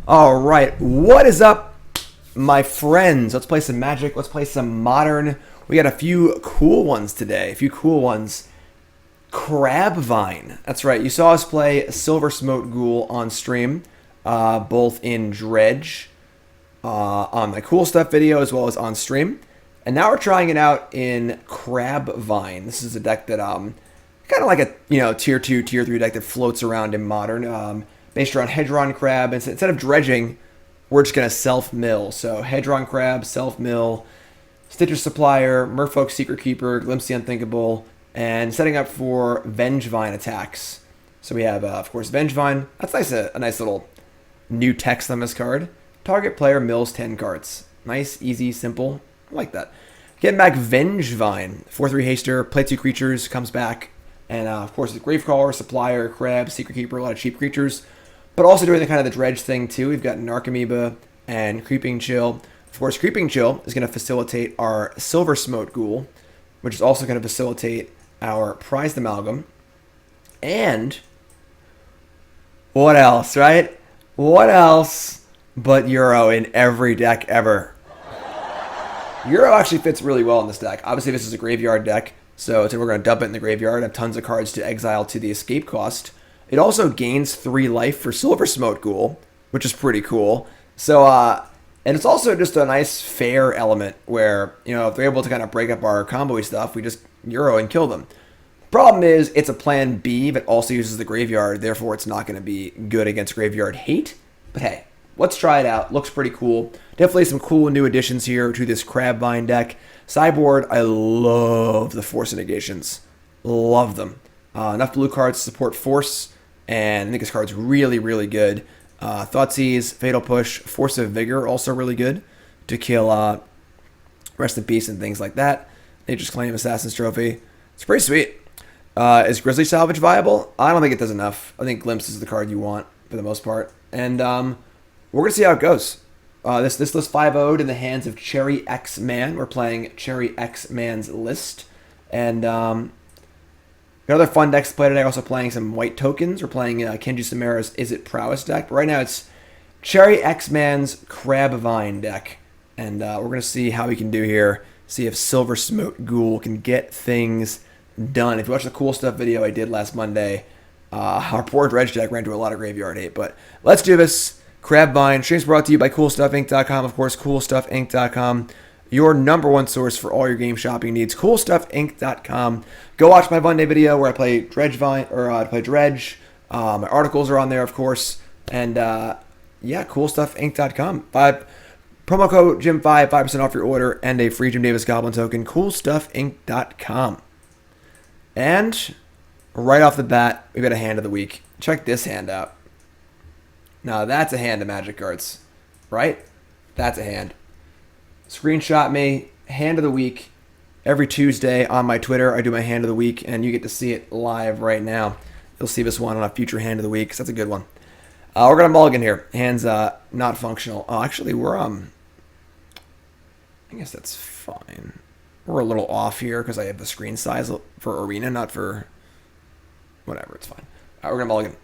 All right, what is up, my friends? Let's play some Magic. Let's play some Modern. We got a few cool ones today. A few cool ones. Crabvine. That's right. You saw us play Silversmote Ghoul on stream, both in Dredge, on my cool stuff video, as well as on stream. And now we're trying it out in Crabvine. This is a deck that kind of like a tier 2, tier 3 deck that floats around in Modern. Based around Hedron Crab. Instead of dredging, we're just going to self-mill. So Hedron Crab, self-mill, Stitcher Supplier, Merfolk Secretkeeper, Glimpse the Unthinkable, and setting up for Vengevine attacks. So we have, of course, Vengevine. That's nice, a nice little new text on this card. Target player mills 10 cards. Nice, easy, simple. I like that. Getting back Vengevine. 4/3 haster, play 2 creatures, comes back. And, of course, with Gravecrawler, Supplier, Crab, Secretkeeper, a lot of cheap creatures. But also doing the kind of the dredge thing too. We've got Narcomoeba and Creeping Chill. Of course, Creeping Chill is going to facilitate our Silversmote Ghoul, which is also going to facilitate our Prized Amalgam. And what else, right? What else but Euro in every deck ever? Euro actually fits really well in this deck. Obviously, this is a graveyard deck, so we're going to dump it in the graveyard. Have tons of cards to exile to the escape cost. It also gains 3 life for Silversmote Ghoul, which is pretty cool. So, and it's also just a nice fair element where, if they're able to kind of break up our combo stuff, we just Euro and kill them. Problem is, it's a plan B, but also uses the graveyard, therefore it's not going to be good against graveyard hate. But hey, let's try it out. Looks pretty cool. Definitely some cool new additions here to this Crabvine deck. Sideboard, I love the Force of Negations. Love them. Enough blue cards to support Force. And I think this card's really, really good. Thoughtseize, Fatal Push, Force of Vigor, also really good to kill Rest in Peace and things like that. Nature's Claim, Assassin's Trophy. It's pretty sweet. Is Grizzly Salvage viable? I don't think it does enough. I think Glimpse is the card you want for the most part. And we're going to see how it goes. This list 5-0'd in the hands of Cherry X Man. We're playing Cherry X Man's list. And another fun decks to play today, also playing some white tokens. We're playing Kenji Samara's Is It Prowess deck. But right now it's Cherry X-Man's Crabvine deck. And we're going to see how we can do here. See if Silversmote Ghoul can get things done. If you watch the cool stuff video I did last Monday, our poor dredge deck ran into a lot of graveyard hate. But let's do this. Crabvine. Streams brought to you by CoolStuffInc.com. Of course, CoolStuffInc.com. Your number one source for all your game shopping needs. CoolStuffInc.com. Go watch my Monday video where I play Dredge. My articles are on there, of course. And CoolStuffInc.com. Promo code Jim5, 5% off your order, and a free Jim Davis Goblin token. CoolStuffInc.com. And right off the bat, we've got a hand of the week. Check this hand out. Now that's a hand of Magic cards, right? That's a hand. Screenshot me, hand of the week. Every Tuesday on my Twitter, I do my hand of the week, and you get to see it live right now. You'll see this one on a future hand of the week, so that's a good one. We're going to mulligan here. Hand's not functional. Oh, actually, I guess that's fine. We're a little off here because I have the screen size for Arena, not for... Whatever, it's fine. All right, we're going to mulligan.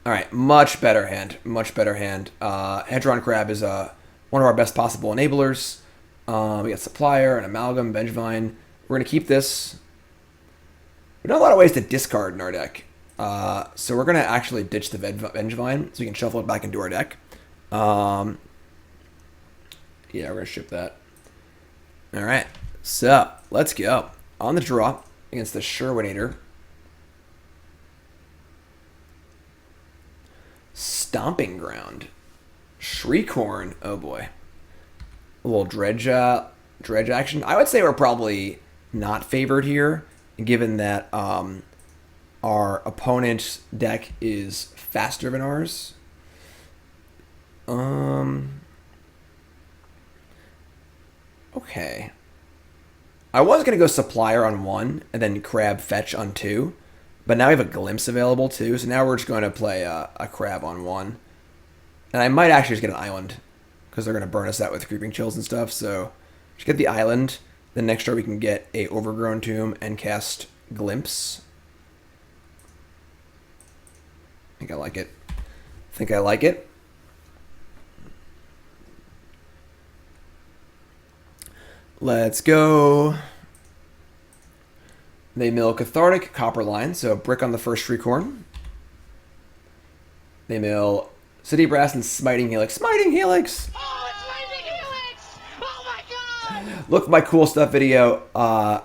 All right, much better hand. Much better hand. Hedron Crab is one of our best possible enablers. We got Supplier and Amalgam, Vengevine. We're going to keep this. We know a lot of ways to discard in our deck. So we're going to actually ditch the Vengevine so we can shuffle it back into our deck. Yeah, we're going to ship that. All right, so let's go. On the draw against the Sherwinator. Stomping Ground. Shriekhorn. Oh boy. A little dredge action. I would say we're probably not favored here, given that our opponent's deck is faster than ours. Okay. I was going to go Supplier on 1 and then Crab Fetch on 2. But now we have a Glimpse available too. So now we're just going to play a Crab on 1. And I might actually just get an Island, because they're going to burn us out with Creeping Chills and stuff. So just get the Island. Then next turn we can get a Overgrown Tomb and cast Glimpse. I think I like it. think I like it. Let's go. They mill Cathartic Copperline, so brick on the first Shriekhorn. They mill City Brass and Smiting Helix. Smiting Helix! Oh, it's Smiting Helix! Oh my god! Look at my cool stuff video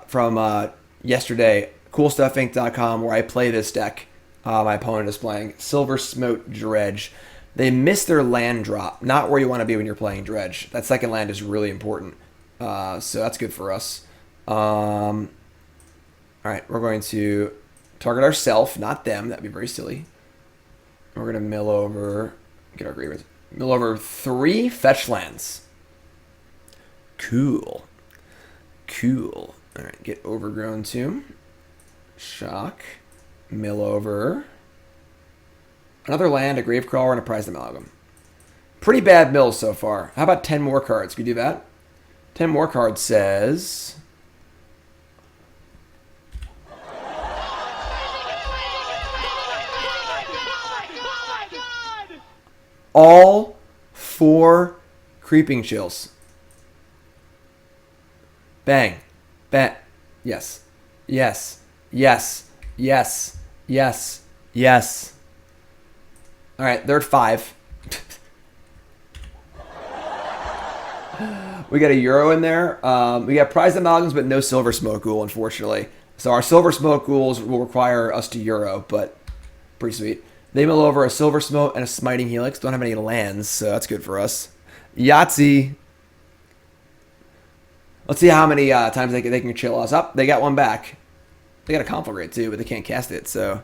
from yesterday, coolstuffinc.com, where I play this deck. My opponent is playing Silversmote Dredge. They missed their land drop. Not where you want to be when you're playing Dredge. That second land is really important. So that's good for us. All right, we're going to target ourselves, not them. That'd be very silly. We're going to mill over, get our grievance. Mill over 3 fetch lands. Cool. Cool. All right, get Overgrown Tomb. Shock. Mill over. Another land, a Gravecrawler, and a Prized Amalgam. Pretty bad mills so far. How about 10 more cards? Can we do that? 10 more cards says... all 4 Creeping Chills. Bang. Bang. Yes. Yes. Yes. Yes. Yes. Yes. All right, they're at 5. We got a Euro in there. We got Prized Amalgams, but no Silversmote Ghoul, unfortunately. So our Silversmote Ghouls will require us to Euro, but pretty sweet. They mill over a Silversmote and a Smiting Helix. Don't have any lands, so that's good for us. Yahtzee. Let's see how many times they can chill us up. They got one back. They got a Conflagrate too, but they can't cast it, so...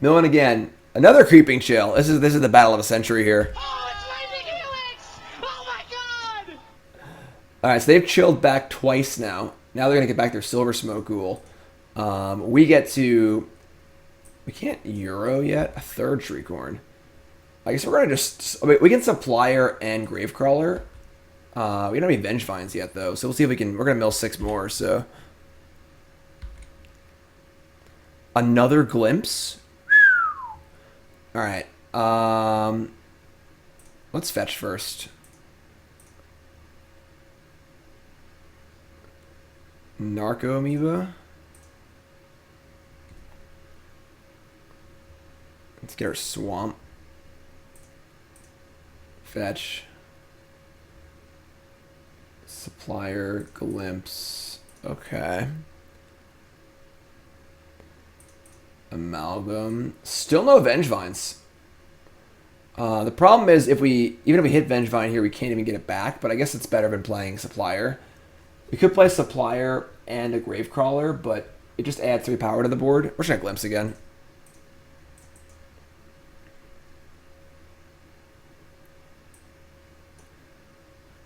Milling again. Another Creeping Chill. This is the battle of a century here. Oh, it's Smiting Helix! Oh my god! Alright, so they've chilled back twice now. Now they're going to get back their Silversmote Ghoul. We get to... We can't Euro yet. A third Shriekhorn. I guess we're going to just... I mean, we can Supplier and Gravecrawler. We don't have any Vengevines yet, though. So we'll see if we can... We're going to mill 6 more, so... Another Glimpse. Alright. Let's fetch first. Narcomoeba. Let's get our Swamp. Fetch. Supplier. Glimpse. Okay. Amalgam. Still no Vengevines. The problem is even if we hit Vengevine here, we can't even get it back, but I guess it's better than playing Supplier. We could play Supplier and a Gravecrawler, but it just adds 3 power to the board. We're just going to Glimpse again.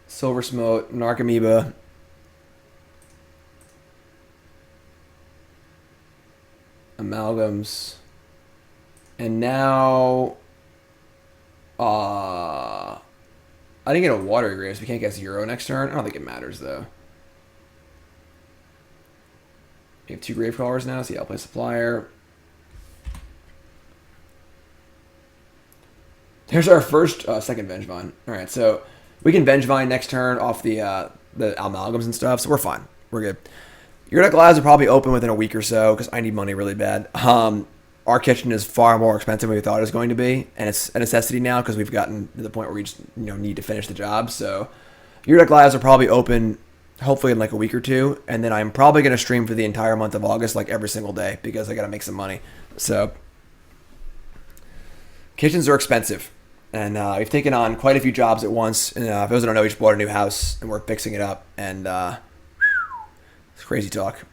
Silversmote, Narcomoeba. Amalgams. And now... I didn't get a Watery Grave, so we can't get Euro next turn. I don't think it matters, though. We have 2 Gravecrawlers now, so yeah, I'll play Supplier. There's our first, second Vengevine. Alright, so we can Vengevine next turn off the Amalgams and stuff, so we're fine. We're good. Your deck lives will probably open within a week or so, because I need money really bad. Our kitchen is far more expensive than we thought it was going to be, and it's a necessity now because we've gotten to the point where we just need to finish the job. So your deck lives will probably open hopefully in like a week or 2, and then I'm probably going to stream for the entire month of August like every single day because I got to make some money. So kitchens are expensive, and we've taken on quite a few jobs at once. And for those that don't know, we just bought a new house and we're fixing it up, and it's crazy talk.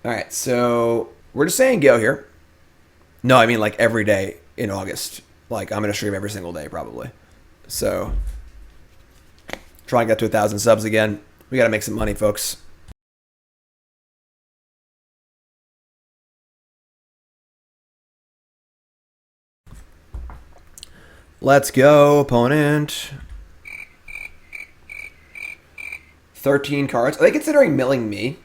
All right, so we're just saying go here. No, I mean like every day in August. Like I'm going to stream every single day probably. So try and get to 1,000 subs again. We got to make some money, folks. Let's go, opponent. 13 cards. Are they considering milling me?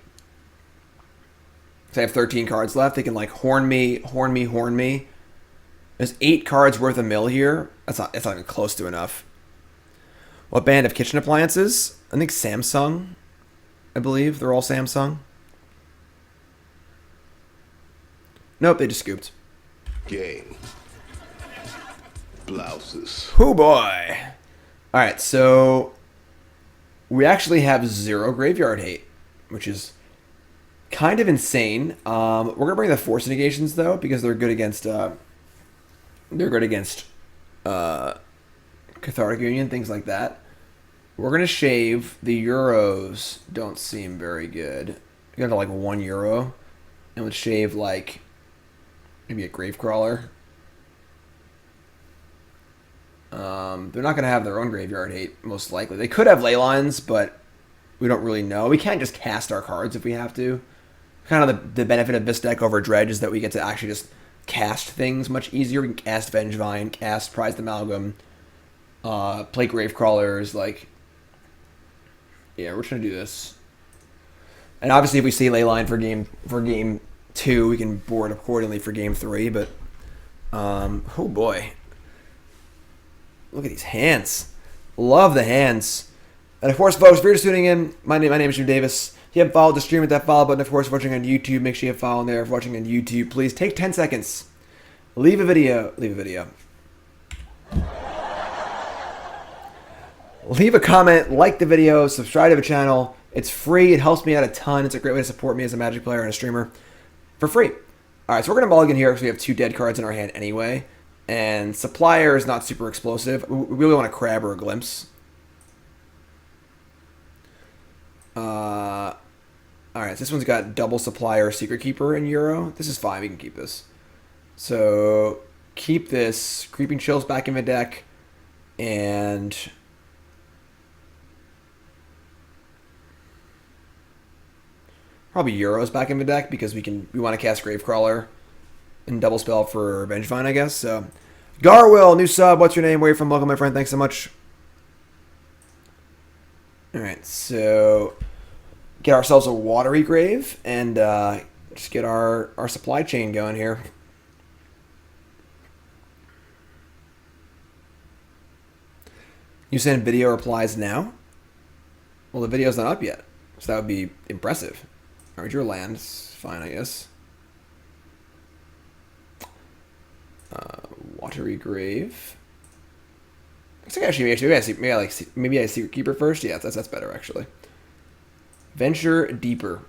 So I have 13 cards left. They can like horn me. There's 8 cards worth of mill here. It's not even close to enough. What band of kitchen appliances? I think Samsung. I believe they're all Samsung. Nope, they just scooped. Gang. Blouses. Oh boy. Alright, so we actually have 0 graveyard hate, which is kind of insane. We're gonna bring the Force of Negations though, because they're good against Cathartic Union, things like that. We're gonna shave. The euros don't seem very good. You got to like €1, and would shave like maybe a Gravecrawler. They're not gonna have their own graveyard hate, most likely. They could have ley lines, but we don't really know. We can't just cast our cards if we have to. Kind of the benefit of this deck over Dredge is that we get to actually just cast things much easier. We can cast Vengevine, cast Prized Amalgam, play Gravecrawlers, like... Yeah, we're trying to do this. And obviously if we see Leyline for game 2, we can board accordingly for game 3, but... oh boy. Look at these hands. Love the hands. And of course, folks, if you're just tuning in, my name is Jim Davis. If you haven't followed the stream, hit that follow button. Of course, if you're watching on YouTube, make sure you have follow in there. If you're watching on YouTube, please take 10 seconds. Leave a video. Leave a comment, like the video, subscribe to the channel. It's free. It helps me out a ton. It's a great way to support me as a Magic player and a streamer for free. All right, so we're going to mulligan here because we have 2 dead cards in our hand anyway. And Supplier is not super explosive. We really want a Crab or a Glimpse. Alright, so this one's got double Supplier, Secretkeeper, and Euro. This is fine. We can keep this. So, keep this. Creeping Chill's back in the deck. And... probably Euro's back in the deck because we want to cast Gravecrawler and double spell for Vengevine, I guess. So, Garwill, new sub. What's your name? Where are you from? Welcome, my friend. Thanks so much. Alright, so get ourselves a Watery Grave and just get our supply chain going here. You send video replies now? Well, the video's not up yet, so that would be impressive. Alright, your land's fine, I guess. Watery Grave. Looks like actually maybe I Secret Keeper first. Yeah, that's better actually. Venture deeper.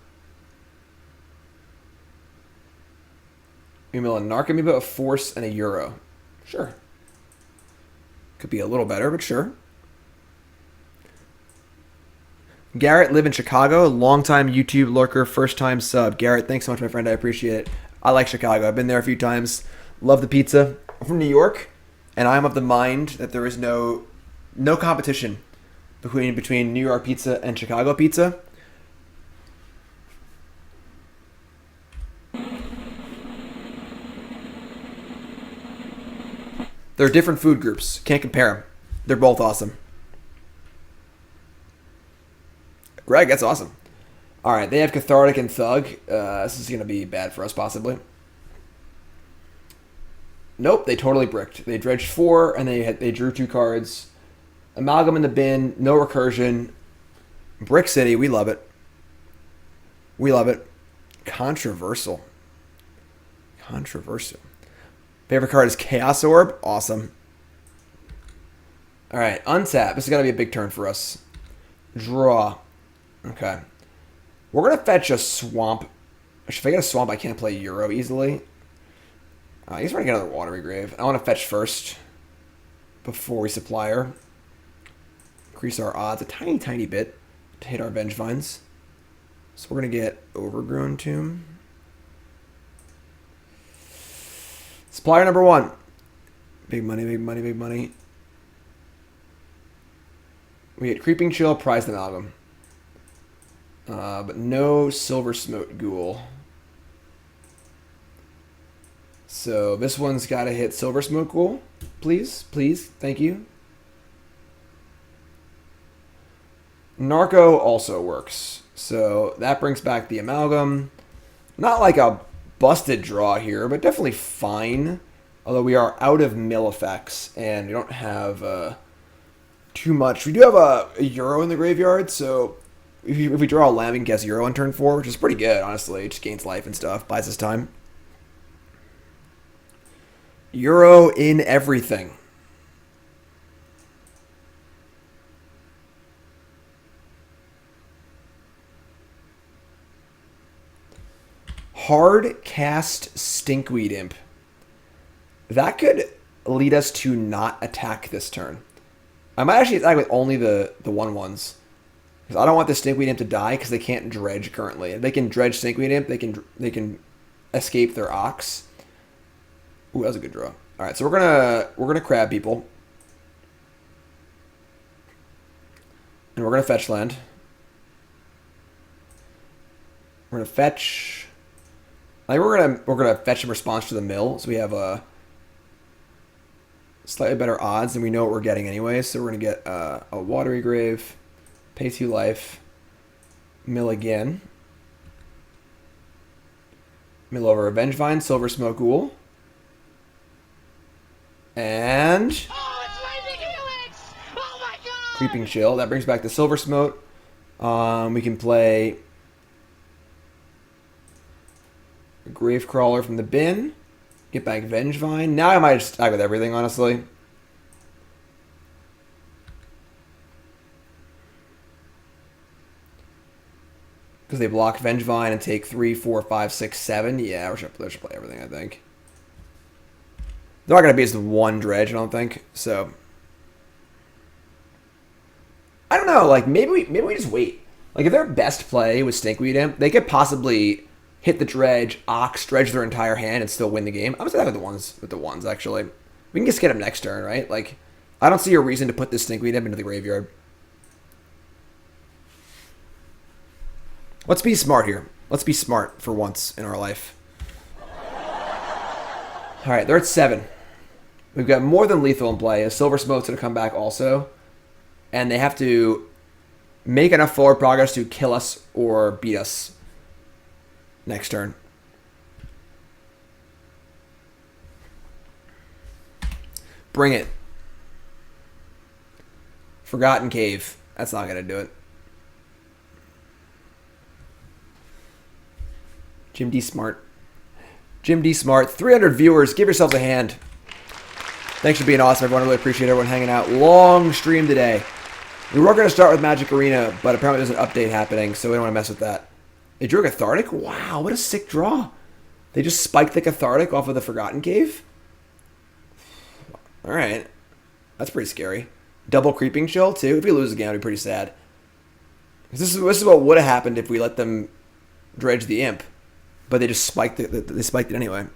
We mill a Narcomoeba, a Force, and a Euro. Sure. Could be a little better, but sure. Garrett, live in Chicago. Longtime YouTube lurker, first time sub. Garrett, thanks so much, my friend. I appreciate it. I like Chicago. I've been there a few times. Love the pizza. I'm from New York, and I'm of the mind that there is no competition between New York pizza and Chicago pizza. They're different food groups. Can't compare them. They're both awesome. Greg, that's awesome. All right, they have Cathartic and Thug. This is going to be bad for us, possibly. Nope, they totally bricked. They dredged 4, and they drew 2 cards. Amalgam in the bin, no recursion. Brick City, we love it. We love it. Controversial. Favorite card is Chaos Orb. Awesome. All right, untap. This is going to be a big turn for us. Draw. Okay. We're going to fetch a Swamp. If I get a Swamp, I can't play Euro easily. I guess we're going to get another Watery Grave. I want to fetch first before we Supplier. Increase our odds a tiny, tiny bit to hit our Vengevines. So we're going to get Overgrown Tomb. Supplier number 1. Big money, big money, big money. We get Creeping Chill, Prized Amalgam. But no Silversmote Ghoul. So this one's got to hit Silversmote Ghoul. Please, please, thank you. Narco also works. So that brings back the Amalgam. Not like a busted draw here, but definitely fine. Although we are out of mill effects, and we don't have too much. We do have a Euro in the graveyard, so if we draw a land, we can guess Euro on turn 4, which is pretty good, honestly. It just gains life and stuff, buys us time. Euro in everything. Hard cast Stinkweed Imp. That could lead us to not attack this turn. I might actually attack with only the 1/1s. Because I don't want the Stinkweed Imp to die because they can't dredge currently. If they can dredge Stinkweed Imp, they can escape their Ox. Ooh, that was a good draw. Alright, so we're gonna crab people. And we're gonna fetch land. We're gonna fetch. I think we're gonna fetch in response to the mill, so we have a slightly better odds, and we know what we're getting anyway. So we're gonna get a Watery Grave, pay 2 life, mill again, mill over a Vengevine, Silversmote Ghoul, and Oh, it's lightning helix! Oh my god! Creeping Chill. That brings back the Silversmote. We can play Gravecrawler from the bin. Get back Vengevine. Now I might just attack with everything, honestly. Because they block Vengevine and take 3, 4, 5, 6, 7. Yeah, we should play everything, I think. They're not going to be just one dredge, I don't think. So, I don't know. Like, maybe we just wait. Like, if their best play was Stinkweed Imp, they could possibly hit the dredge, Ox, dredge their entire hand, and still win the game. I'm just with the ones, actually. We can just get them next turn, right? Like, I don't see a reason to put this Stinkweed Imp into the graveyard. Let's be smart here. Let's be smart for once in our life. Alright, they're at 7. We've got more than lethal in play. A Silversmote's going to come back also. And they have to make enough forward progress to kill us or beat us next turn. Bring it. Forgotten Cave. That's not going to do it. Jim D. Smart. Jim D. Smart. 300 viewers. Give yourselves a hand. Thanks for being awesome, everyone. I really appreciate everyone hanging out. Long stream today. We were going to start with Magic Arena, but apparently there's an update happening, so we don't want to mess with that. They drew a Cathartic? Wow, what a sick draw. They just spiked the Cathartic off of the Forgotten Cave? Alright. That's pretty scary. Double Creeping Chill, too. If we lose again, it'd be pretty sad. This is what would have happened if we let them dredge the Imp. But they just spiked it. They spiked it anyway.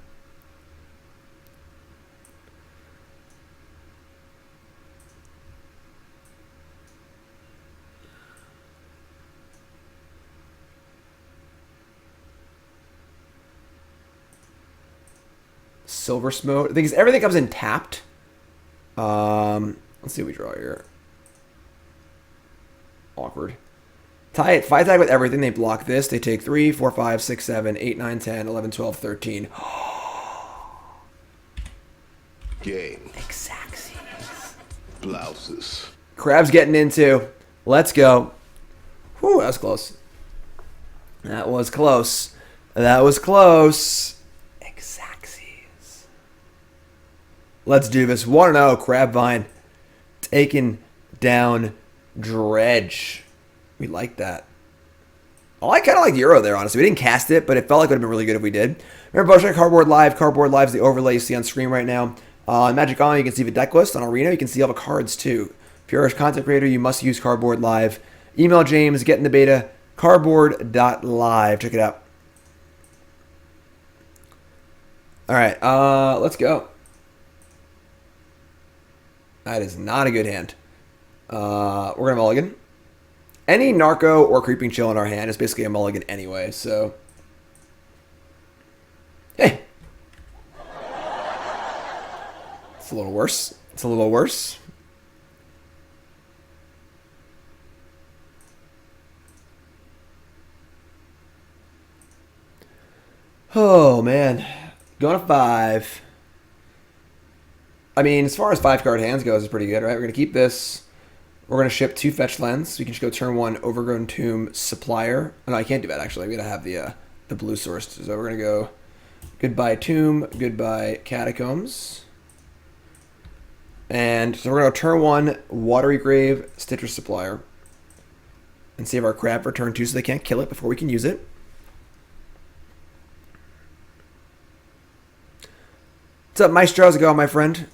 Silversmote. The thing is, everything comes in tapped. Let's see what we draw here. Awkward. Tie it. Fight tag with everything. They block this. They take 3, 4, 5, 6, 7, 8, 9, 10, 11, 12, 13. Game. Exactly. Blouses. Crab's getting into. Let's go. Whew, that was close. That was close. That was close. Exacxies. Let's do this. 1-0. Crabvine taking down Dredge. We like that. I kind of like Euro there, honestly. We didn't cast it, but it felt like it would have been really good if we did. Remember, check Cardboard Live. Cardboard Live is the overlay you see on screen right now. On Magic Online, you can see the deck list. On Arena, you can see all the cards, too. If you're a content creator, you must use Cardboard Live. Email James, get in the beta, cardboard.live. Check it out. All right, let's go. That is not a good hand. We're going to mulligan. Any Narco or Creeping Chill in our hand is basically a mulligan anyway, so... Hey! It's a little worse. It's a little worse. Oh, man. Going to 5. I mean, as far as 5-card hands goes, it's pretty good, right? We're going to keep this. We're going to ship 2 fetch lands. So we can just go turn 1 Overgrown Tomb Supplier. Oh, no, I can't do that, actually. We got to have the blue source. So we're going to go goodbye Tomb, goodbye Catacombs. And so we're going to turn 1 Watery Grave, Stitcher Supplier. And save our crab for turn 2 so they can't kill it before we can use it. What's up, Maestro? How's it going, my friend?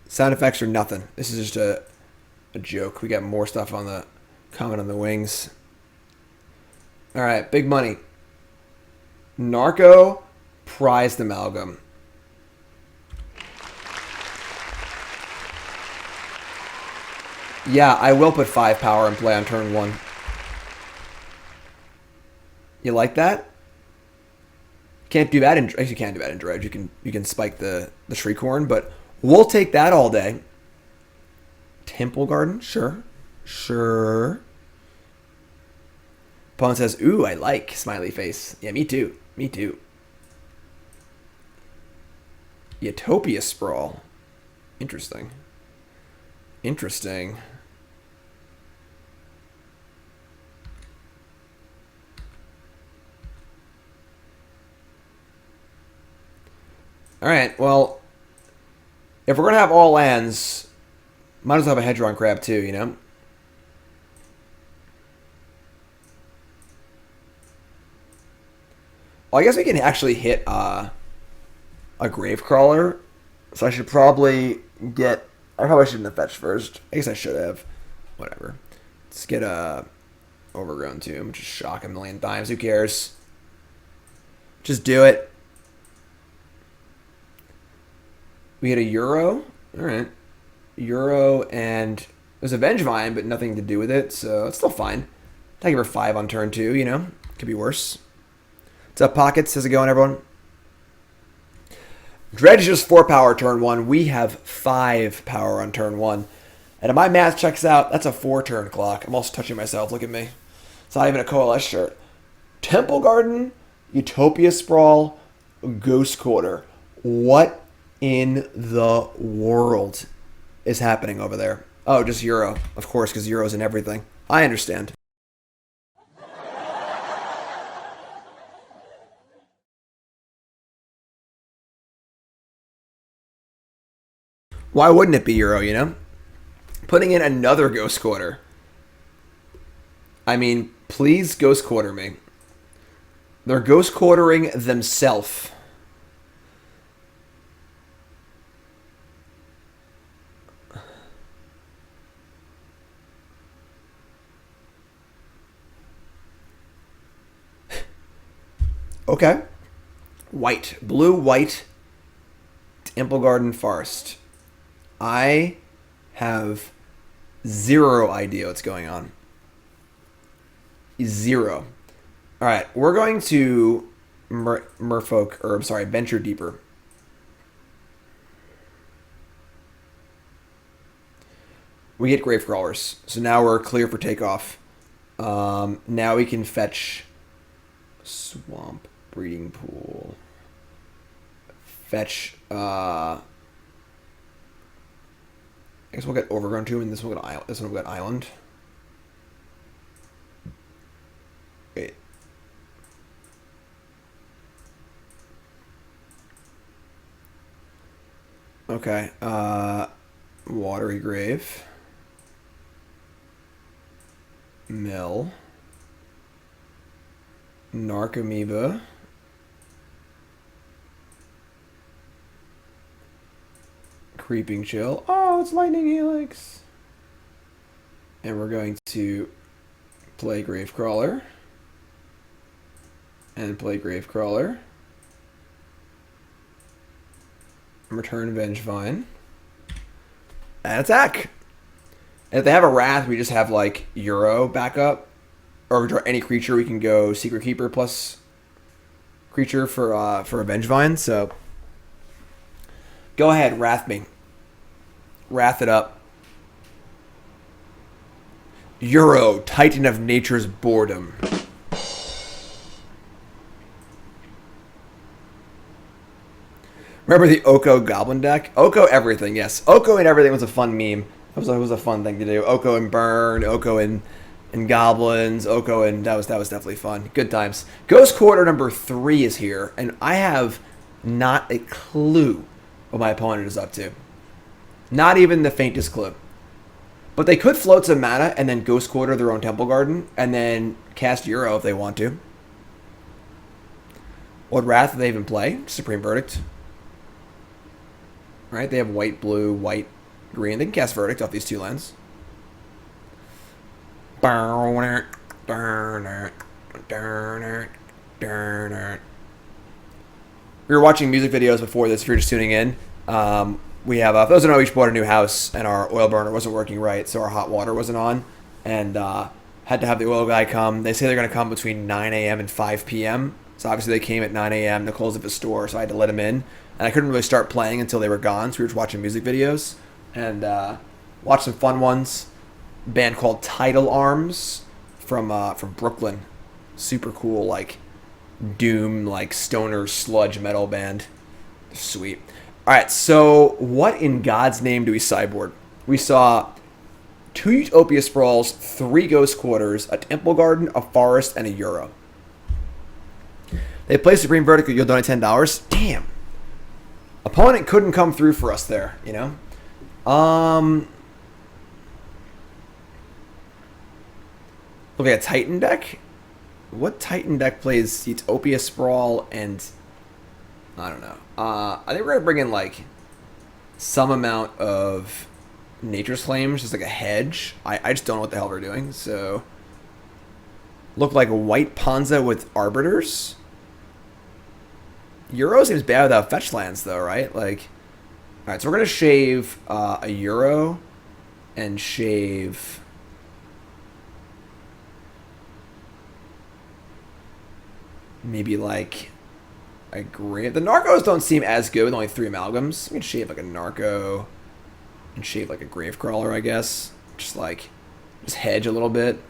Sound effects are nothing. This is just a joke. We got more stuff on the comment on the wings. All right, big money. Narco, Prized Amalgam. Yeah, I will put 5 power in play on turn 1. You like that? Can't do that in... Actually, you can't do that in Dredge. You can spike the Shriekhorn, but we'll take that all day. Temple Garden? Sure. Sure. Opponent says, ooh, I like. Smiley face. Yeah, me too. Me too. Utopia Sprawl. Interesting. Interesting. Alright, well, if we're going to have all lands, might as well have a Hedron Crab too, you know? Well, I guess we can actually hit a Gravecrawler, so I should probably get... I probably shouldn't have fetched first. I guess I should have. Whatever. Let's get a Overgrown Tomb. Just shock a million times. Who cares? Just do it. We had a Euro. Alright. Euro and... There's a Vengevine, but nothing to do with it, so it's still fine. I give her 5 on turn 2, you know? Could be worse. What's up, Pockets? How's it going, everyone? Dredge is just 4 power turn 1. We have 5 power on turn 1. And if my math checks out, that's a 4-turn clock. I'm also touching myself. Look at me. It's not even a Coalesce shirt. Temple Garden, Utopia Sprawl, Ghost Quarter. What in the world is happening over there? Oh, just Euro. Of course, because Euro's in everything. I understand. Why wouldn't it be Euro, you know? Putting in another Ghost Quarter. I mean, please Ghost Quarter me. They're Ghost Quartering themselves. Okay. White. Blue, white. Temple Garden Forest. I have 0 idea what's going on. 0. Alright, we're going to Merfolk, or I'm sorry, Venture Deeper. We get Gravecrawlers, so now we're clear for takeoff. Now we can fetch Swamp Breeding Pool. Fetch, I guess we'll get Overgrown Tomb, and this one will get Island. Wait. Okay. Watery Grave. Mill. Narcomoeba. Creeping Chill. Oh, it's Lightning Helix. And we're going to play Gravecrawler. And play Gravecrawler. Return Vengevine. And attack! And if they have a Wrath, we just have, like, Euro backup. Or draw any creature, we can go Secret Keeper plus creature for a Vengevine. So, go ahead, Wrath me. Wrath it up. Euro, Titan of Nature's Boredom. Remember the Oko Goblin deck? Oko everything, yes. Oko and everything was a fun meme. It was a fun thing to do. Oko and Burn, Oko and Goblins, Oko and that was definitely fun. Good times. Ghost Quarter number 3 is here, and I have not a clue what my opponent is up to. Not even the faintest clue. But they could float some mana and then Ghost Quarter their own Temple Garden and then cast Euro if they want to. What Wrath do they even play? Supreme Verdict. Right? They have white, blue, white, green. They can cast Verdict off these 2 lands. We were watching music videos before this if you're just tuning in. We have, for those who know, we each bought a new house and our oil burner wasn't working right, so our hot water wasn't on. And had to have the oil guy come. They say they're going to come between 9 a.m. and 5 p.m. So obviously they came at 9 a.m. to close up the store, so I had to let them in. And I couldn't really start playing until they were gone, so we were just watching music videos. And watched some fun ones. A band called Tidal Arms from Brooklyn. Super cool, like, doom, like, stoner sludge metal band. Sweet. Alright, so what in God's name do we sideboard? We saw 2 Utopia Sprawls, 3 Ghost Quarters, a Temple Garden, a Forest, and a Euro. They play Supreme Verdict, you'll donate $10. Damn. Opponent couldn't come through for us there, you know? Look at a Titan deck? What Titan deck plays Utopia Sprawl and... I don't know. I think we're going to bring in, like, some amount of Nature's Claims, just like a hedge. I just don't know what the hell we're doing, so... Look like a white Ponza with Arbiters. Euro seems bad without fetch lands, though, right? Like... Alright, so we're going to shave a Euro and shave... Maybe, like... a Grave. The Narcos don't seem as good with only 3 amalgams. We can shave like a Narco and shave like a Gravecrawler, I guess. Just hedge a little bit.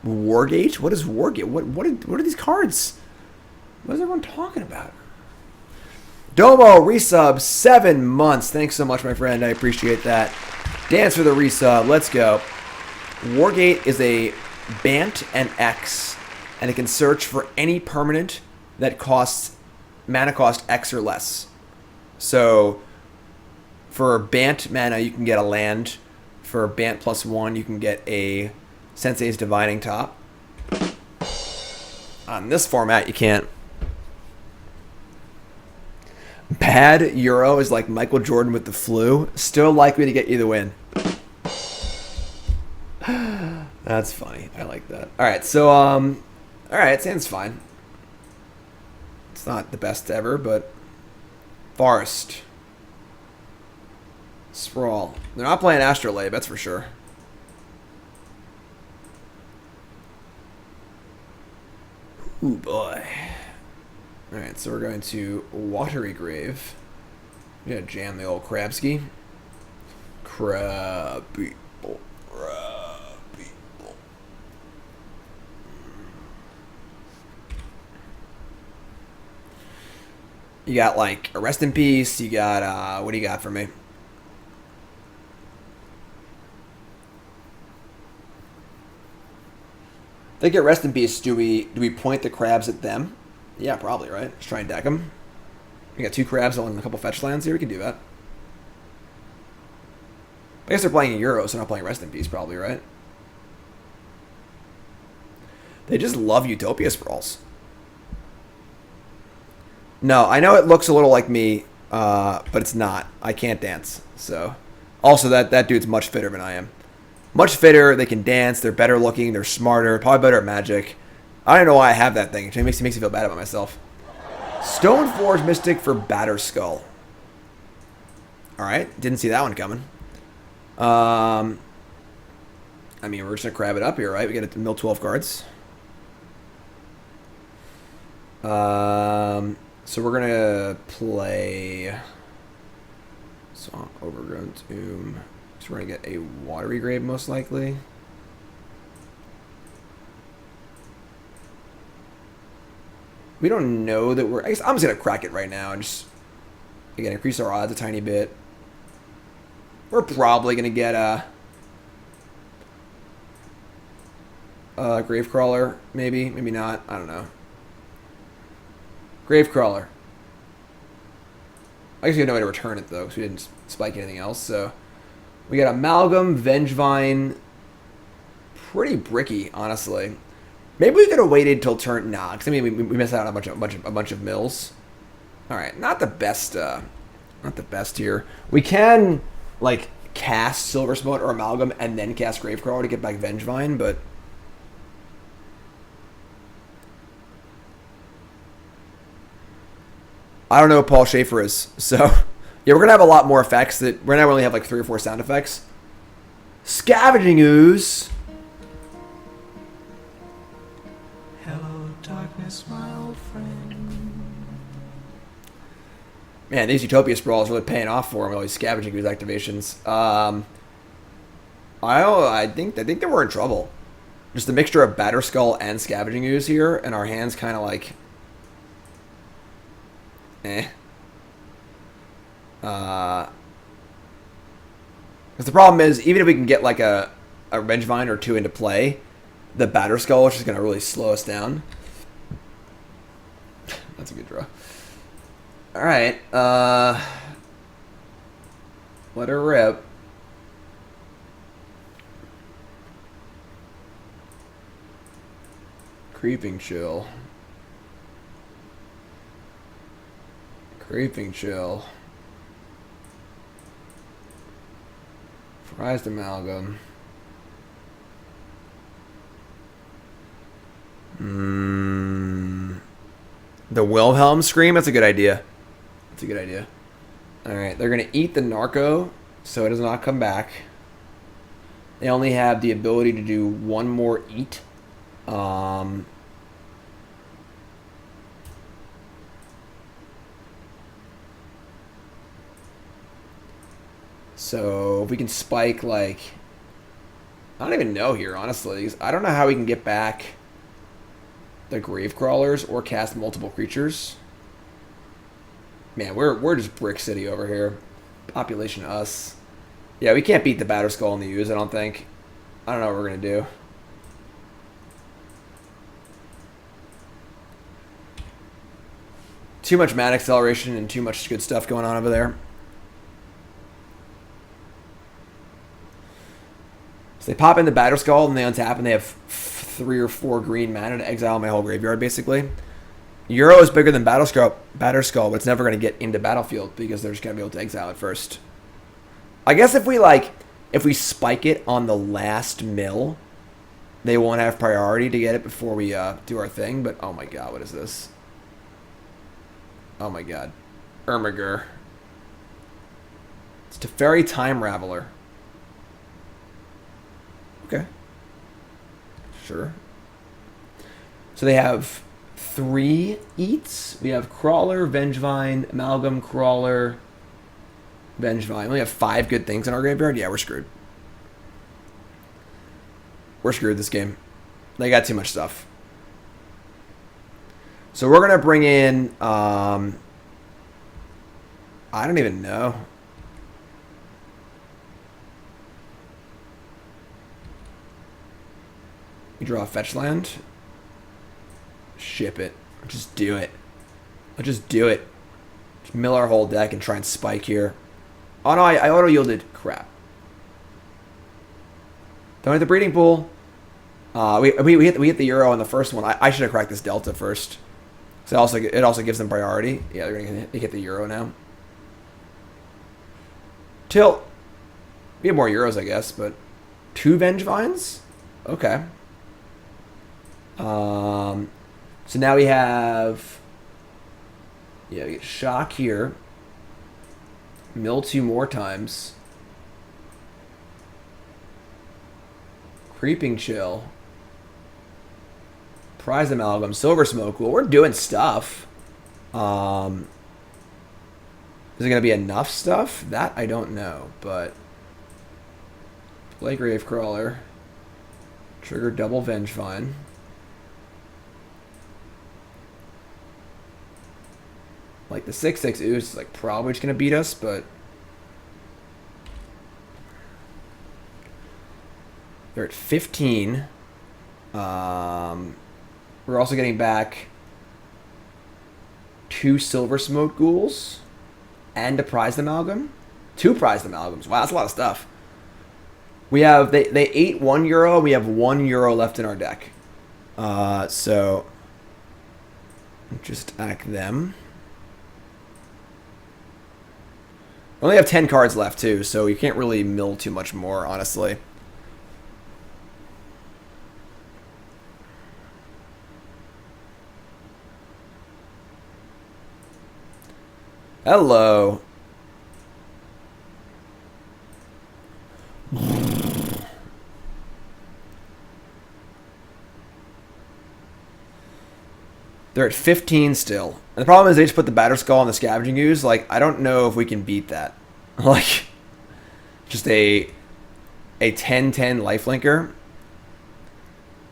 Wargate? What is Wargate? What are these cards? What is everyone talking about? Domo resub 7 months. Thanks so much, my friend. I appreciate that. Dance for the resub. Let's go. Wargate is a Bant and X, and it can search for any permanent that costs mana cost X or less. So for Bant mana, you can get a land. For Bant +1, you can get a Sensei's Divining Top. On this format, you can't. Bad Euro is like Michael Jordan with the flu. Still likely to get you the win. That's funny. I like that. Alright, so, alright, Sand's fine. It's not the best ever, but... Forest. Sprawl. They're not playing Astrolabe, that's for sure. Ooh, boy. Alright, so we're going to Watery Grave. We're going to jam the old Crabski. Crab people. Crab people. You got, like, a Rest in Peace. You got, what do you got for me? They get Rest in Peace. Do we point the crabs at them? Yeah, probably, right? Let's try and deck them. We got 2 crabs on a couple fetch lands here. We can do that. I guess they're playing in Euro, so they're not playing Rest in Peace, probably, right? They just love Utopia Sprawls. No, I know it looks a little like me, but it's not. I can't dance, so... Also, that dude's much fitter than I am. Much fitter, they can dance, they're better looking, they're smarter, probably better at Magic. I don't know why I have that thing. It makes me feel bad about myself. Stoneforge Mystic for Batterskull. Alright, didn't see that one coming. I mean, we're just going to crab it up here, right? We get to mill 12 cards. So we're going to play... Overgrown Tomb. So we're going to get a Watery Grave, most likely. We don't know that we're... I guess I'm just going to crack it right now and just Again, increase our odds a tiny bit. We're probably going to get a Gravecrawler, maybe. Maybe not. I don't know. Gravecrawler. I guess we have no way to return it, though, because we didn't spike anything else. So we got Amalgam, Vengevine. Pretty bricky, honestly. Maybe we could have waited till turn... Nah, because I mean, we missed out on a bunch of mills. All right, not the best... not the best here. We can, like, cast Silversmote or Amalgam and then cast Gravecrawler to get back Vengevine, but... I don't know what Paul Schaefer is, so... Yeah, we're going to have a lot more effects. That we're going to only have, like, 3 or 4 sound effects. Scavenging Ooze. Hello, darkness, my old friend. Man, these Utopia Sprawls really paying off for him with all these Scavenging Ooze activations. I think that we're in trouble. Just a mixture of Batterskull and Scavenging Ooze here, and our hands kind of like... Because the problem is, even if we can get like a Vengevine or 2 into play, the Batterskull is just going to really slow us down. That's a good draw. Alright, let her rip. Creeping Chill. Creeping Chill. Prized Amalgam. The Wilhelm Scream? That's a good idea. That's a good idea. Alright, they're going to eat the Narco, so it does not come back. They only have the ability to do 1 more eat. So if we can spike, like... I don't even know here, honestly. 'Cause I don't know how we can get back the Gravecrawlers or cast multiple creatures. Man, we're just Brick City over here. Population us. Yeah, we can't beat the Batterskull and the Ooze, I don't think. I don't know what we're going to do. Too much mana acceleration and too much good stuff going on over there. So they pop in the Batterskull and they untap and they have 3 or 4 green mana to exile my whole graveyard, basically. Euro is bigger than Batterskull, but it's never going to get into battlefield because they're just going to be able to exile it first. I guess if we spike it on the last mill, they won't have priority to get it before we do our thing. But oh my god, what is this? Oh my god, Ermiger. It's Teferi Time Raveler. Okay. Sure. So they have 3 eats. We have Crawler, Vengevine, Amalgam, Crawler, Vengevine. We only have 5 good things in our graveyard. Yeah, we're screwed. We're screwed this game. They got too much stuff. So we're going to bring in... I don't even know. We draw a fetch land. Ship it. Just do it. Let's just do it. Just mill our whole deck and try and spike here. Oh no, I auto-yielded. Crap. Don't hit the breeding pool. We hit the Euro on the first one. I should have cracked this Delta first. So it also gives them priority. Yeah, they're going to hit the Euro now. Tilt. We have more Euros, I guess, but 2 Vengevines? Okay. So now we have... Yeah, we get Shock here. Mill 2 more times. Creeping Chill. Prized Amalgam. Silversmote Ghoul. We're doing stuff. Is it going to be enough stuff? That I don't know, but... Play Gravecrawler. Trigger double Vengevine. Like, the 6/6 Ooze is, like, probably just going to beat us, but... They're at 15. We're also getting back 2 Silversmote Ghouls and a Prized Amalgam. 2 Prized Amalgams. Wow, that's a lot of stuff. We have... They ate €1. We have €1 left in our deck. So... Just act them. We only have 10 cards left, too, so you can't really mill too much more, honestly. Hello. They're at 15 still. And the problem is they just put the Batter Skull on the Scavenging Ooze. Like, I don't know if we can beat that. Like, just a 10-10 lifelinker.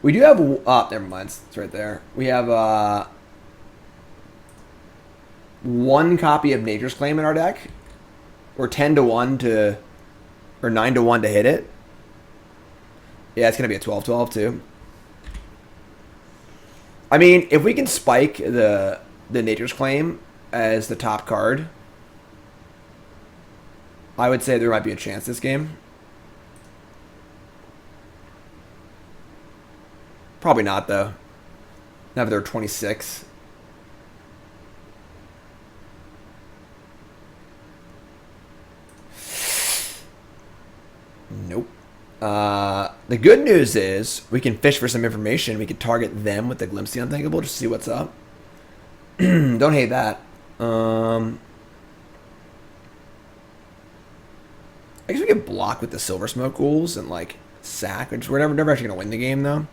We do have... Oh, never mind. It's right there. We have 1 copy of Nature's Claim in our deck. Or 10-1 to... Or 9-1 to hit it. Yeah, it's going to be a 12-12 too. I mean, if we can spike the Nature's Claim as the top card, I would say there might be a chance this game. Probably not, though. Now that they're 26. Nope. The good news is we can fish for some information. We can target them with the Glimpse the Unthinkable just to see what's up. Don't hate that. I guess we could block with the Silversmote Ghouls and like sack. We're never actually gonna win the game though.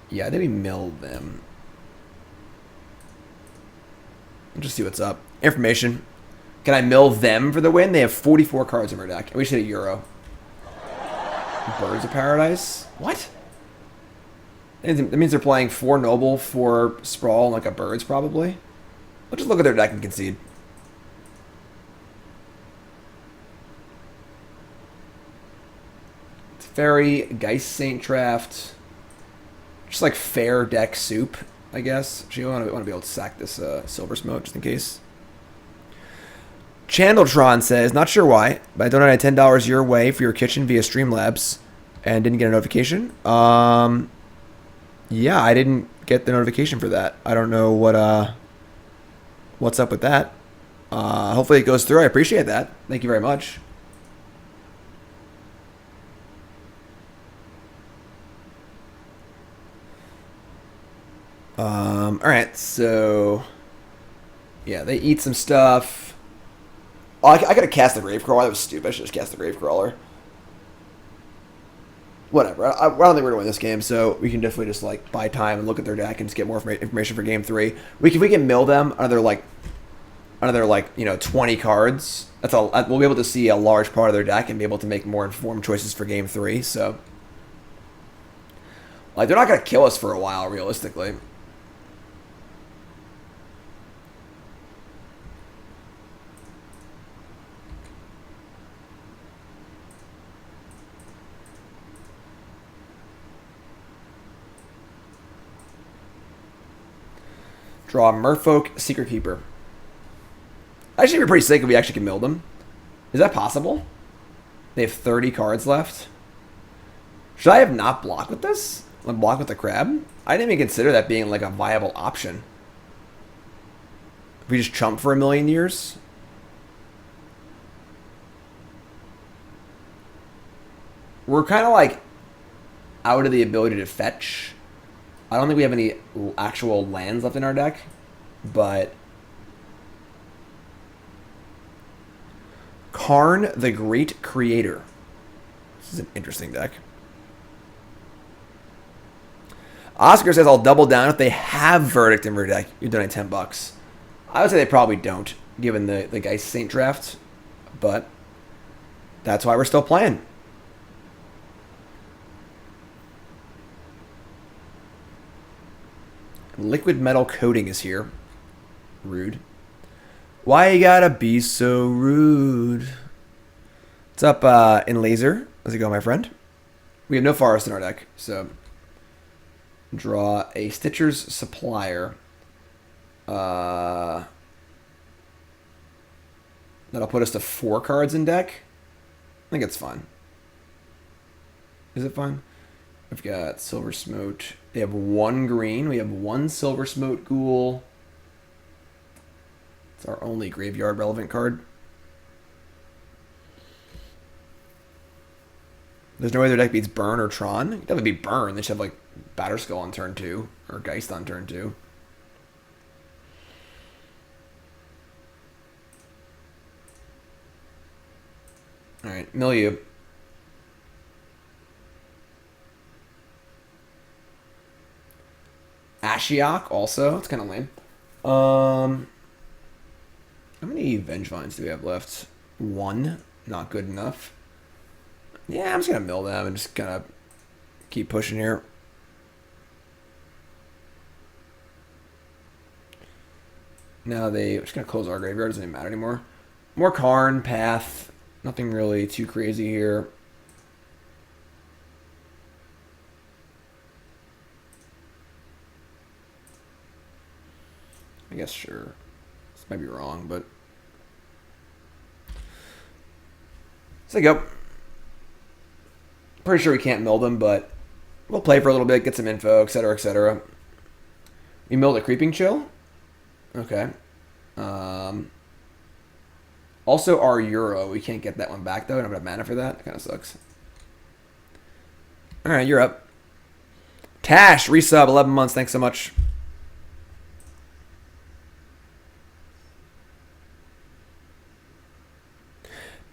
Yeah, I think we milled them. Let's just see what's up. Information. Can I mill them for the win? They have 44 cards in our deck. And we should hit a Euro. Birds of Paradise? What? That means they're playing 4 Noble, 4 Sprawl, and like a Birds probably. Let's just look at their deck and concede. It's Fairy, Geist Saint Draft. Just like fair deck soup, I guess. Actually, I want to be able to sack this Silversmote just in case. Chandletron says, not sure why, but I donated $10 your way for your kitchen via Streamlabs and didn't get a notification. Yeah, I didn't get the notification for that. I don't know what's up with that. Hopefully it goes through. I appreciate that. Thank you very much. Alright, so... Yeah, they eat some stuff. Oh, I could have cast the Gravecrawler. That was stupid. I should just cast the Gravecrawler. Whatever. I don't think we're going to win this game, so we can definitely just, like, buy time and look at their deck and just get more information for Game 3. We can mill them another 20 cards. That's all. We'll be able to see a large part of their deck and be able to make more informed choices for Game 3, so... Like, they're not going to kill us for a while, realistically. Draw Merfolk Secretkeeper. Actually, it'd be pretty sick if we actually can mill them. Is that possible? They have 30 cards left. Should I have not blocked with this? Like block with the crab? I didn't even consider that being like a viable option. If we just chump for a million years? We're kind of like out of the ability to fetch. I don't think we have any actual lands left in our deck, but Karn the Great Creator. This is an interesting deck. Oscar says I'll double down if they have Verdict in their deck. You donate $10. I would say they probably don't, given the Geist Saint draft, but That's why we're still playing. Liquid metal coating is here. Rude. Why you gotta be so rude? What's up in laser? How's it going, my friend? We have no forest in our deck, so draw a Stitcher's Supplier. That'll put us to 4 cards in deck. I think it's fine. Is it fine? We've got Silversmote. They have 1 green. We have 1 Silversmote Ghoul. It's our only graveyard relevant card. There's no way their deck beats Burn or Tron. That would be Burn. They should have like Batterskull on turn 2 or Geist on turn 2. All right, Milieu. Ashiok also. It's kind of lame. How many Vengevines do we have left? 1. Not good enough. Yeah, I'm just going to mill them and just kind of keep pushing here. Now we're just going to close our graveyard. Doesn't even matter anymore. More Karn, Path. Nothing really too crazy here. I guess sure. This might be wrong, but so there you go. Pretty sure we can't mill them, but we'll play for a little bit, get some info, etc., etc. We milled a Creeping Chill. Okay. Also, our Euro. We can't get that one back, though. I don't have mana for that. That kind of sucks. All right, you're up. Tash, resub, 11 months. Thanks so much.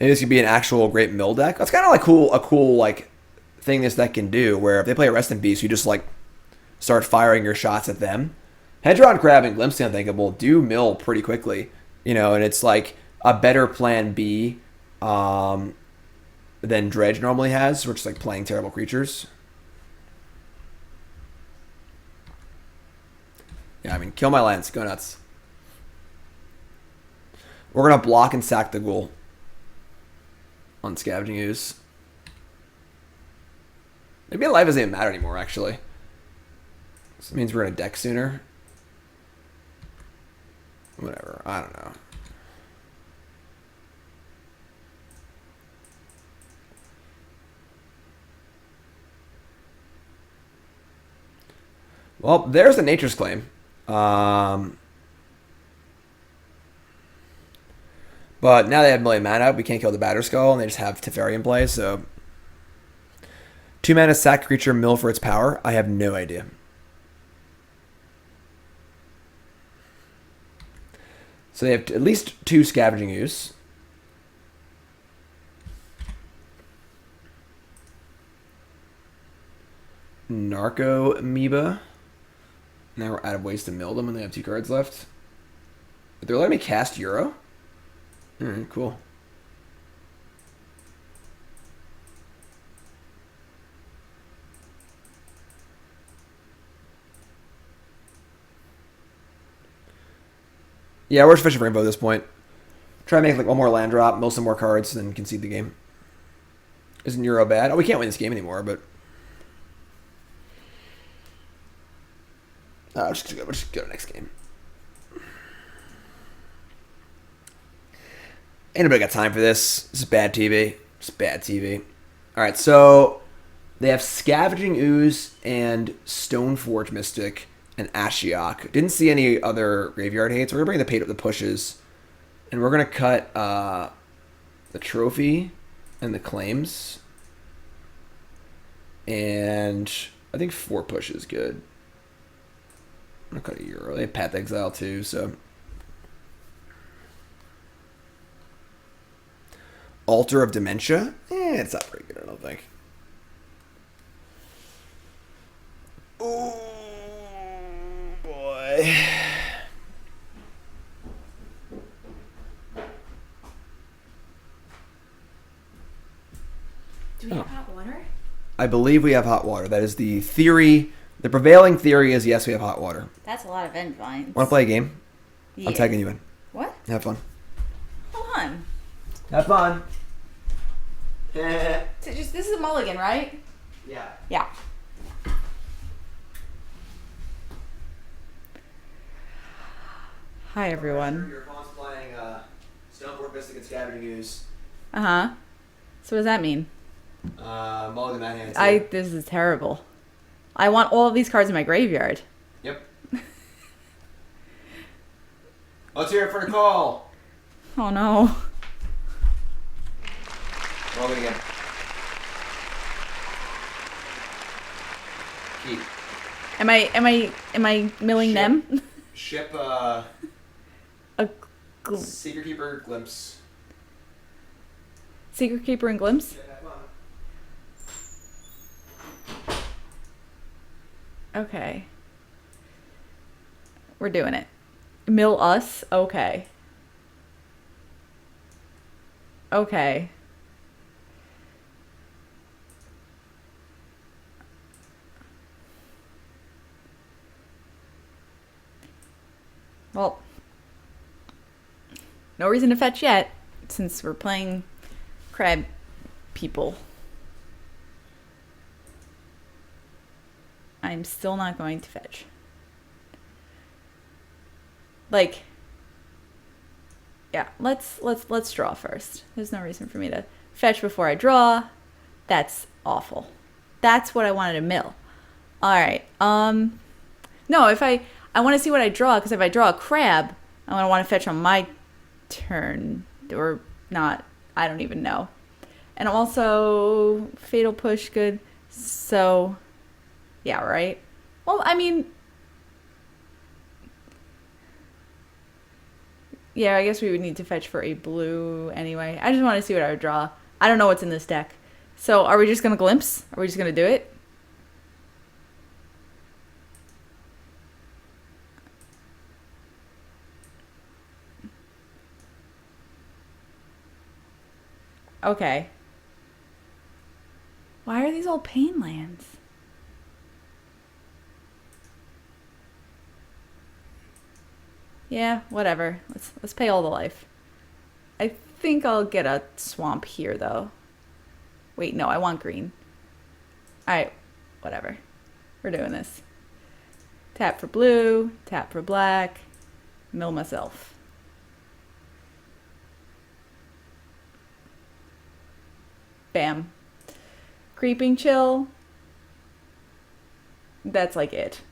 Maybe this could be an actual great mill deck. That's kind of like a cool like thing this deck can do, where if they play a Rest in Peace, you just like start firing your shots at them. Hedron Crab and Glimpse the Unthinkable do mill pretty quickly, you know, and it's like a better plan B than Dredge normally has, which is like playing terrible creatures. Yeah, I mean, kill my lands. Go nuts. We're going to block and sack the Ghoul on Scavenging Ooze. Maybe life doesn't even matter anymore, actually. This means we're going to deck sooner. Whatever. I don't know. Well, there's the Nature's Claim. But now they have a million mana. We can't kill the Batterskull, and they just have Teferi in play, so 2 mana sack creature, mill for its power. I have no idea. So they have at least 2 Scavenging Ooze. Narcomoeba. Now we're out of ways to mill them when they have 2 cards left. They're letting me cast Euro? Alright, cool. Yeah, we're fishing for info at this point. Try to make like one more land drop, mill some more cards, then concede the game. Isn't Euro bad? Oh, we can't win this game anymore, but we'll just go to the next game. Ain't nobody got time for this. This is bad TV. Just bad TV. Alright, so they have Scavenging Ooze and Stoneforge Mystic and Ashiok. Didn't see any other graveyard hates. We're going to bring the pushes. And we're going to cut the trophy and the claims. And I think 4 push is good. I'm going to cut a Euro. They have Path Exile too, so. Altar of Dementia? It's not very good, I don't think. Oh, boy. Do we have hot water? I believe we have hot water. That is the theory. The prevailing theory is yes, we have hot water. That's a lot of Vengevines. Want to play a game? Yeah. I'm tagging you in. What? Have fun. Hold on. Have fun. So this is a mulligan, right? Yeah. Yeah. Hi, everyone. Your opponent's playing Snowboard Mystic and Scavenging Ooze. Uh-huh. So what does that mean? Mulligan that hand too. This is terrible. I want all of these cards in my graveyard. Yep. Let's hear it for the call. Oh no. Mulligan again. Keep. Am I milling them? Ship A Secretkeeper Glimpse. Secretkeeper and Glimpse? Okay. We're doing it. Mill us? Okay. Okay. Well, no reason to fetch yet, since we're playing crab people. I'm still not going to fetch. Like, yeah, let's draw first. There's no reason for me to fetch before I draw. That's awful. That's what I wanted to mill. All right. No, if I want to see what I draw, because if I draw a crab, I want to fetch on my turn or not. I don't even know. And also Fatal Push, good. So, yeah, right? Well, I mean, yeah, I guess we would need to fetch for a blue anyway. I just want to see what I would draw. I don't know what's in this deck. So are we just going to glimpse? Are we just going to do it? Okay. Why are these all pain lands? Yeah, whatever. Let's pay all the life. I think I'll get a swamp here though. Wait, no, I want green. Alright, whatever. We're doing this. Tap for blue, tap for black, mill myself. Bam. Creeping Chill. That's like it.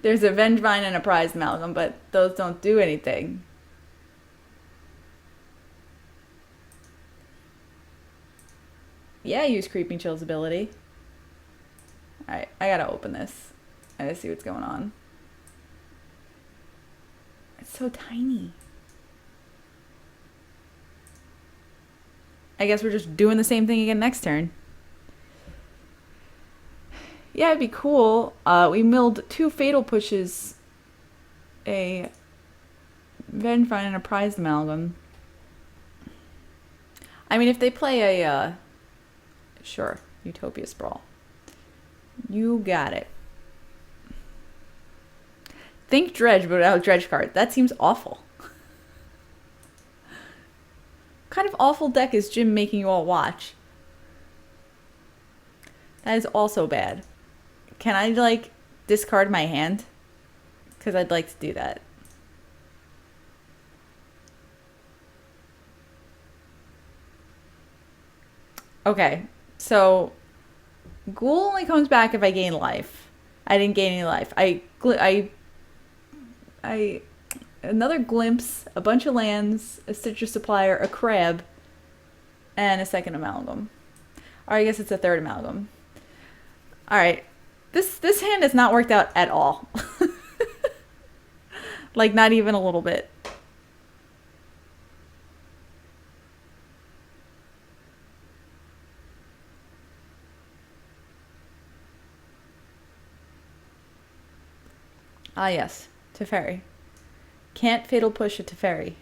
There's a Vengevine and a Prized Amalgam, but those don't do anything. Yeah, use Creeping Chill's ability. Alright, I gotta open this. I gotta see what's going on. It's so tiny. I guess we're just doing the same thing again next turn. Yeah, it'd be cool. We milled 2 Fatal Pushes, a Vengevine and a Prized Amalgam. I mean, if they play a, sure, Utopia Sprawl. You got it. Think Dredge, but without Dredge card. That seems awful. What kind of awful deck is Jim making you all watch? That is also bad. Can I, like, discard my hand? Because I'd like to do that. Okay, so Ghoul only comes back if I gain life. I didn't gain any life. Another Glimpse, a bunch of lands, a Citrus Supplier, a Crab, and a second Amalgam. Or I guess it's a third Amalgam. Alright. This hand has not worked out at all. Like, not even a little bit. Ah, yes. Teferi. Can't Fatal Push a Teferi.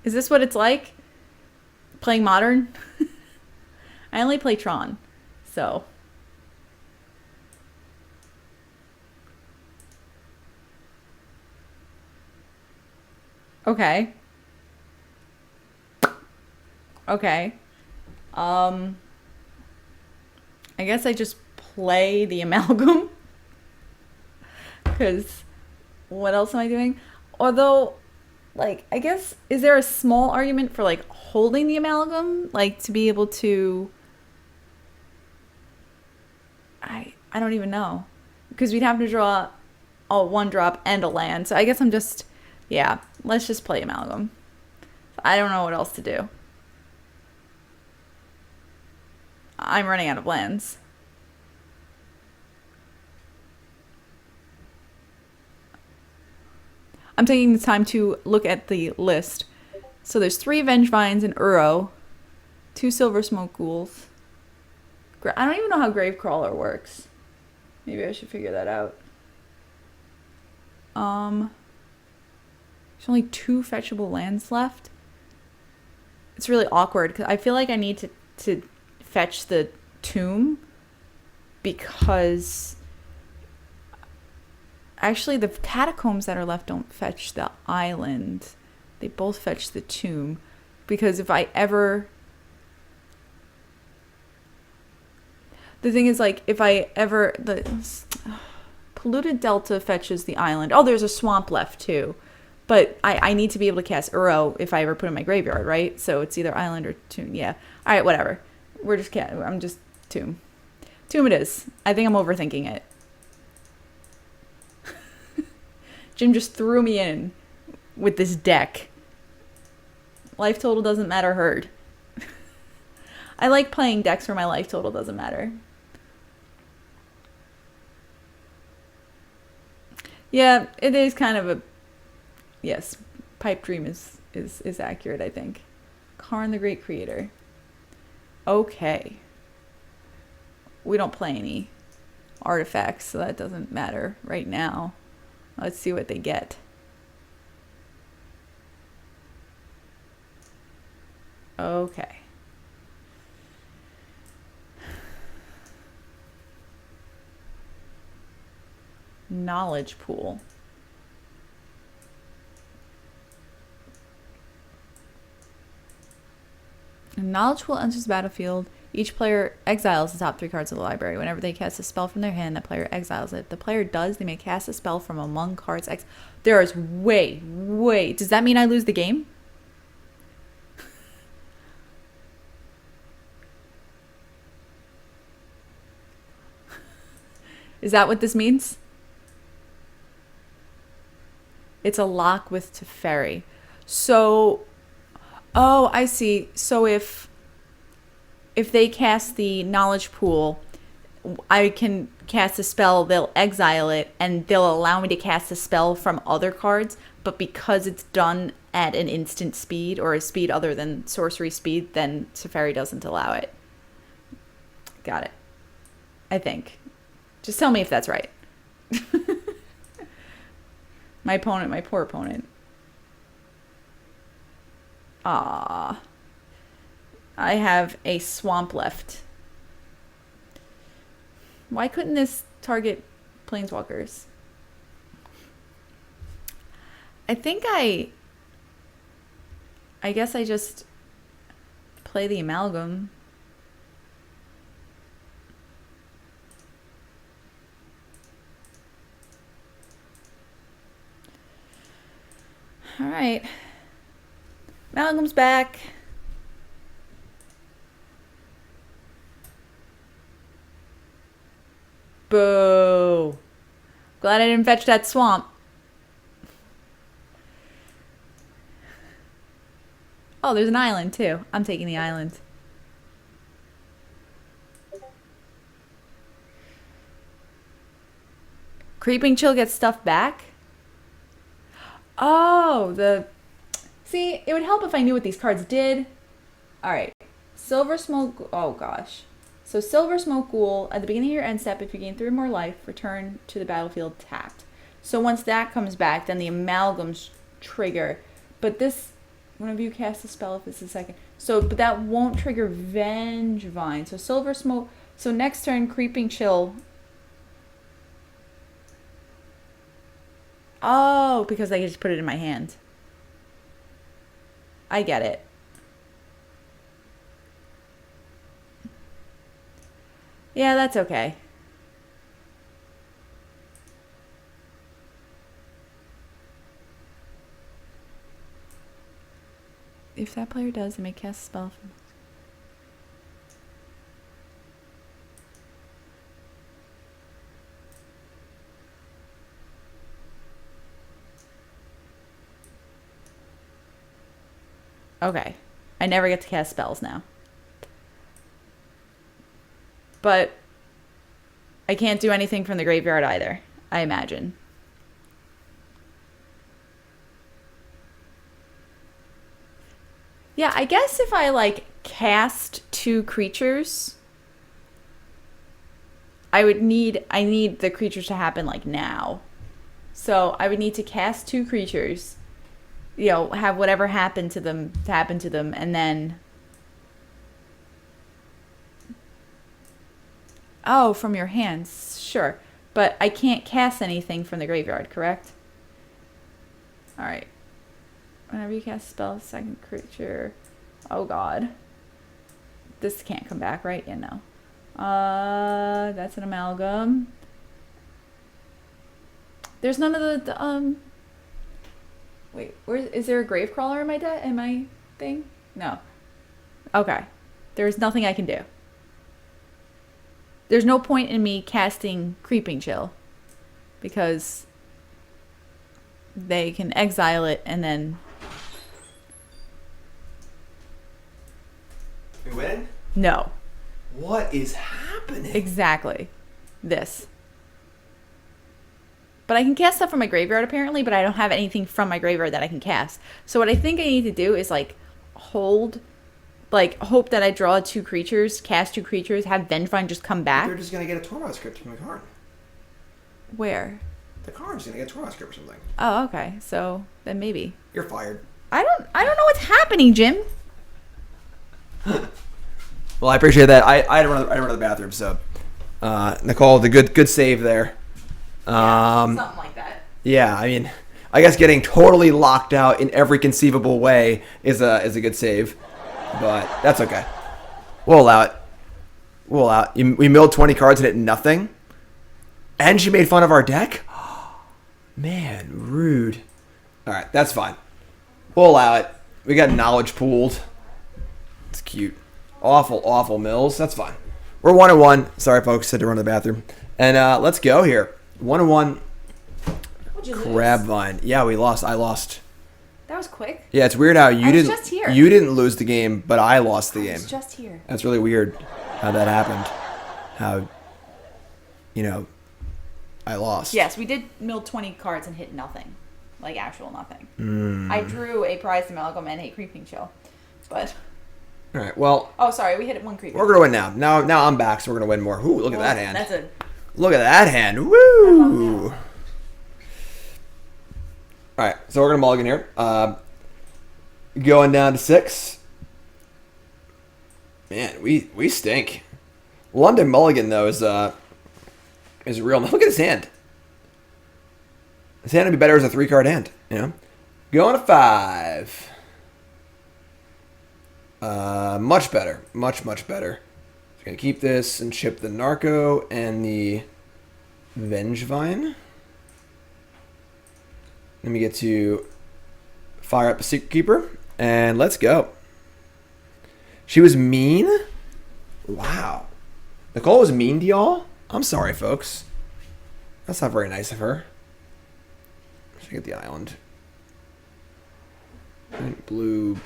Is this what it's like? Playing Modern? I only play Tron, so. Okay. Okay. I guess I just play the Amalgam. Because what else am I doing? Although, like, I guess, is there a small argument for, like, holding the Amalgam? Like, to be able to... I don't even know. Because we'd have to draw a 1-drop and a land. So I guess I'm just... Yeah, let's just play Amalgam. I don't know what else to do. I'm running out of lands. I'm taking the time to look at the list. So there's 3 Vengevines in Uro, 2 Silversmote Ghouls. I don't even know how Gravecrawler works. Maybe I should figure that out. There's only 2 fetchable lands left. It's really awkward because I feel like I need to fetch the tomb because actually the catacombs that are left don't fetch the island. They both fetch the tomb because if I ever... The thing is, like, if I ever... Polluted Delta fetches the island. Oh, there's a swamp left too. But I need to be able to cast Uro if I ever put in my graveyard, right? So it's either island or tomb. Yeah. All right, whatever. I'm just tomb. Tomb it is. I think I'm overthinking it. Jim just threw me in with this deck. Life total doesn't matter herd. I like playing decks where my life total doesn't matter. Yeah, it is kind of a... Yes, Pipe Dream is accurate, I think. Karn the Great Creator. Okay. We don't play any artifacts, so that doesn't matter right now. Let's see what they get. Okay. Knowledge pool. A knowledge pool enters the battlefield. Each player exiles the top 3 cards of the library. Whenever they cast a spell from their hand, the player exiles it. If the player does, they may cast a spell from among cards. There is way. Does that mean I lose the game? Is that what this means? It's a lock with Teferi. So, oh, I see. So if they cast the knowledge pool, I can cast a spell, they'll exile it, and they'll allow me to cast a spell from other cards, but because it's done at an instant speed, or a speed other than sorcery speed, then Teferi doesn't allow it. Got it. I think. Just tell me if that's right. My poor opponent. Ah. I have a swamp left. Why couldn't this target planeswalkers? I think I guess I just play the Amalgam. All right. Amalgam's back. Boo. Glad I didn't fetch that swamp. Oh, there's an island too. I'm taking the island. Creeping Chill gets stuff back? Oh, See, it would help if I knew what these cards did. Alright. Silversmote... Oh, gosh. So Silversmote Ghoul, at the beginning of your end step, if you gain 3 more life, return to the battlefield tapped. So once that comes back, then the Amalgams trigger. But this Whenever you cast a spell, if it's the second. So, but that won't trigger Vengevine. So Silversmote. So next turn, Creeping Chill. Oh, because I just put it in my hand. I get it. Yeah, that's okay. If that player does, they may cast a spell from... Okay. I never get to cast spells now. But I can't do anything from the graveyard either, I imagine. Yeah, I guess if I, like, cast 2 creatures, I need the creatures to happen, like, now. So I would need to cast 2 creatures, you know, have whatever happen to them, and then... Oh, from your hands, sure. But I can't cast anything from the graveyard, correct? Alright. Whenever you cast a spell, second creature... Oh, God. This can't come back, right? Yeah, no. That's an amalgam. There's none of the Wait, is there a Gravecrawler in my thing? No. Okay. There's nothing I can do. There's no point in me casting Creeping Chill, because they can exile it and then... We win? No. What is happening? Exactly. This. But I can cast stuff from my graveyard apparently, but I don't have anything from my graveyard that I can cast. So what I think I need to do is, like, hope that I draw 2 creatures, cast 2 creatures, have Vengevine just come back. They're just going to get a Tormod script from the card. Where? The card's going to get a Tormod script or something. Oh, okay. So then maybe. You're fired. I don't know what's happening, Jim. Well, I appreciate that. I had to run to the bathroom, so Nicole, the good save there. Something like that. Yeah, I mean, I guess getting totally locked out in every conceivable way is a good save, but that's okay. We'll allow it. We milled 20 cards and hit nothing, and she made fun of our deck. Man, rude. All right, that's fine. We'll allow it. We got knowledge pooled. It's cute. Awful mills. That's fine. We're 1-1. Sorry, folks. Had to run to the bathroom. And let's go here. 1-1. What'd you lose? Crabvine. Yeah, we lost. I lost. That was quick. Yeah, it's weird how I was just here. you didn't lose the game, but I lost the game. I was just here. That's really weird how that happened. How, I lost. Yes, we did mill 20 cards and hit nothing. Like, actual nothing. I drew a Prized Amalgam and a Creeping Chill. But... All right, well... Oh, sorry, we hit 1 Creeping. We're going to win now. Now I'm back, so we're going to win more. Ooh, look at that hand. Look at that hand. Woo! All right, so we're going to mulligan here. Going down to 6. Man, we stink. London Mulligan, though, is real. Look at his hand. His hand would be better as a 3-card hand, Going to 5. Much better. Much better. Just going to keep this and chip the Narco and the Vengevine. Then we get to fire up the Secretkeeper, and let's go. She was mean? Wow. Nicole was mean to y'all? I'm sorry, folks. That's not very nice of her. Should get the island. Blue,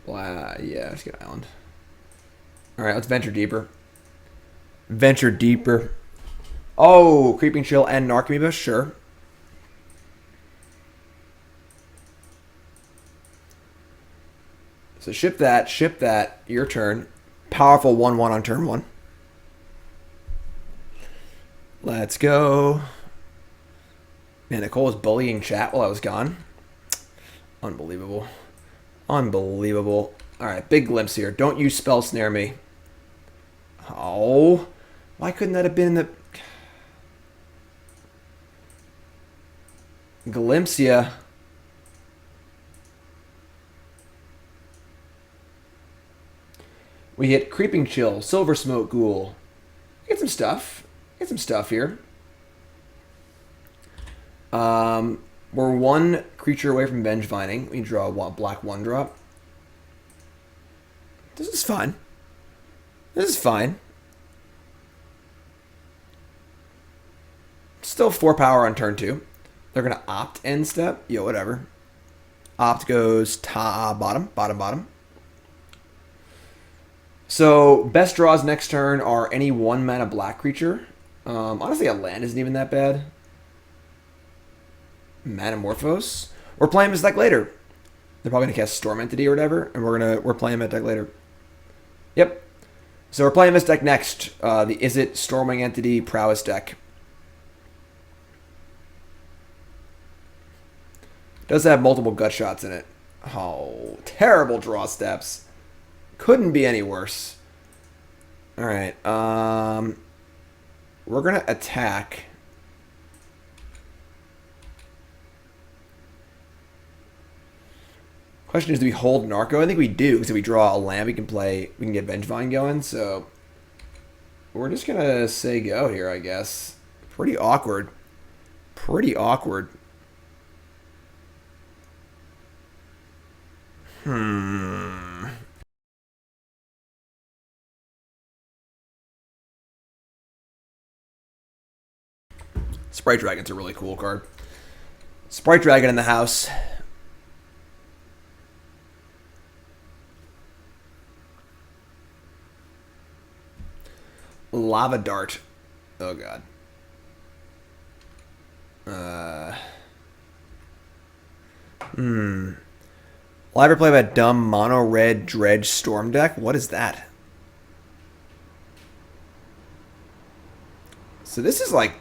blah, yeah, let's get island. Alright, let's venture deeper. Venture deeper. Oh, Creeping Chill and Narcomoeba, sure. So ship that, your turn. Powerful 1-1 on turn 1. Let's go. Man, Nicole was bullying chat while I was gone. Unbelievable. Unbelievable. Alright, big glimpse here. Don't you spell snare me. Oh. Why couldn't that have been in the... Glimpse ya. We hit Creeping Chill, Silversmote Ghoul. Get some stuff. Get some stuff here. We're one creature away from Vengevining. We draw a black 1-drop. This is fine. This is fine. Still 4 power on turn 2. They're going to opt end step. Yeah, whatever. Opt goes bottom, bottom, bottom. So, best draws next turn are any 1-mana black creature. Honestly, a land isn't even that bad. Manamorphose. We're playing this deck later. They're probably gonna cast Storm Entity or whatever, and we're playing that deck later. Yep. So we're playing this deck next. The Is It Storming Entity Prowess deck. Does have multiple gut shots in it. Oh, terrible draw steps. Couldn't be any worse. All right. We're gonna attack. Question is, do we hold Narco? I think we do, because if we draw a land, we can get Vengevine going, so we're just gonna say go here, I guess. Pretty awkward. Pretty awkward. Sprite Dragon's a really cool card. Sprite Dragon in the house. Lava Dart. Oh, God. Will I ever play that dumb mono-red Dredge Storm deck? What is that? So this is, like,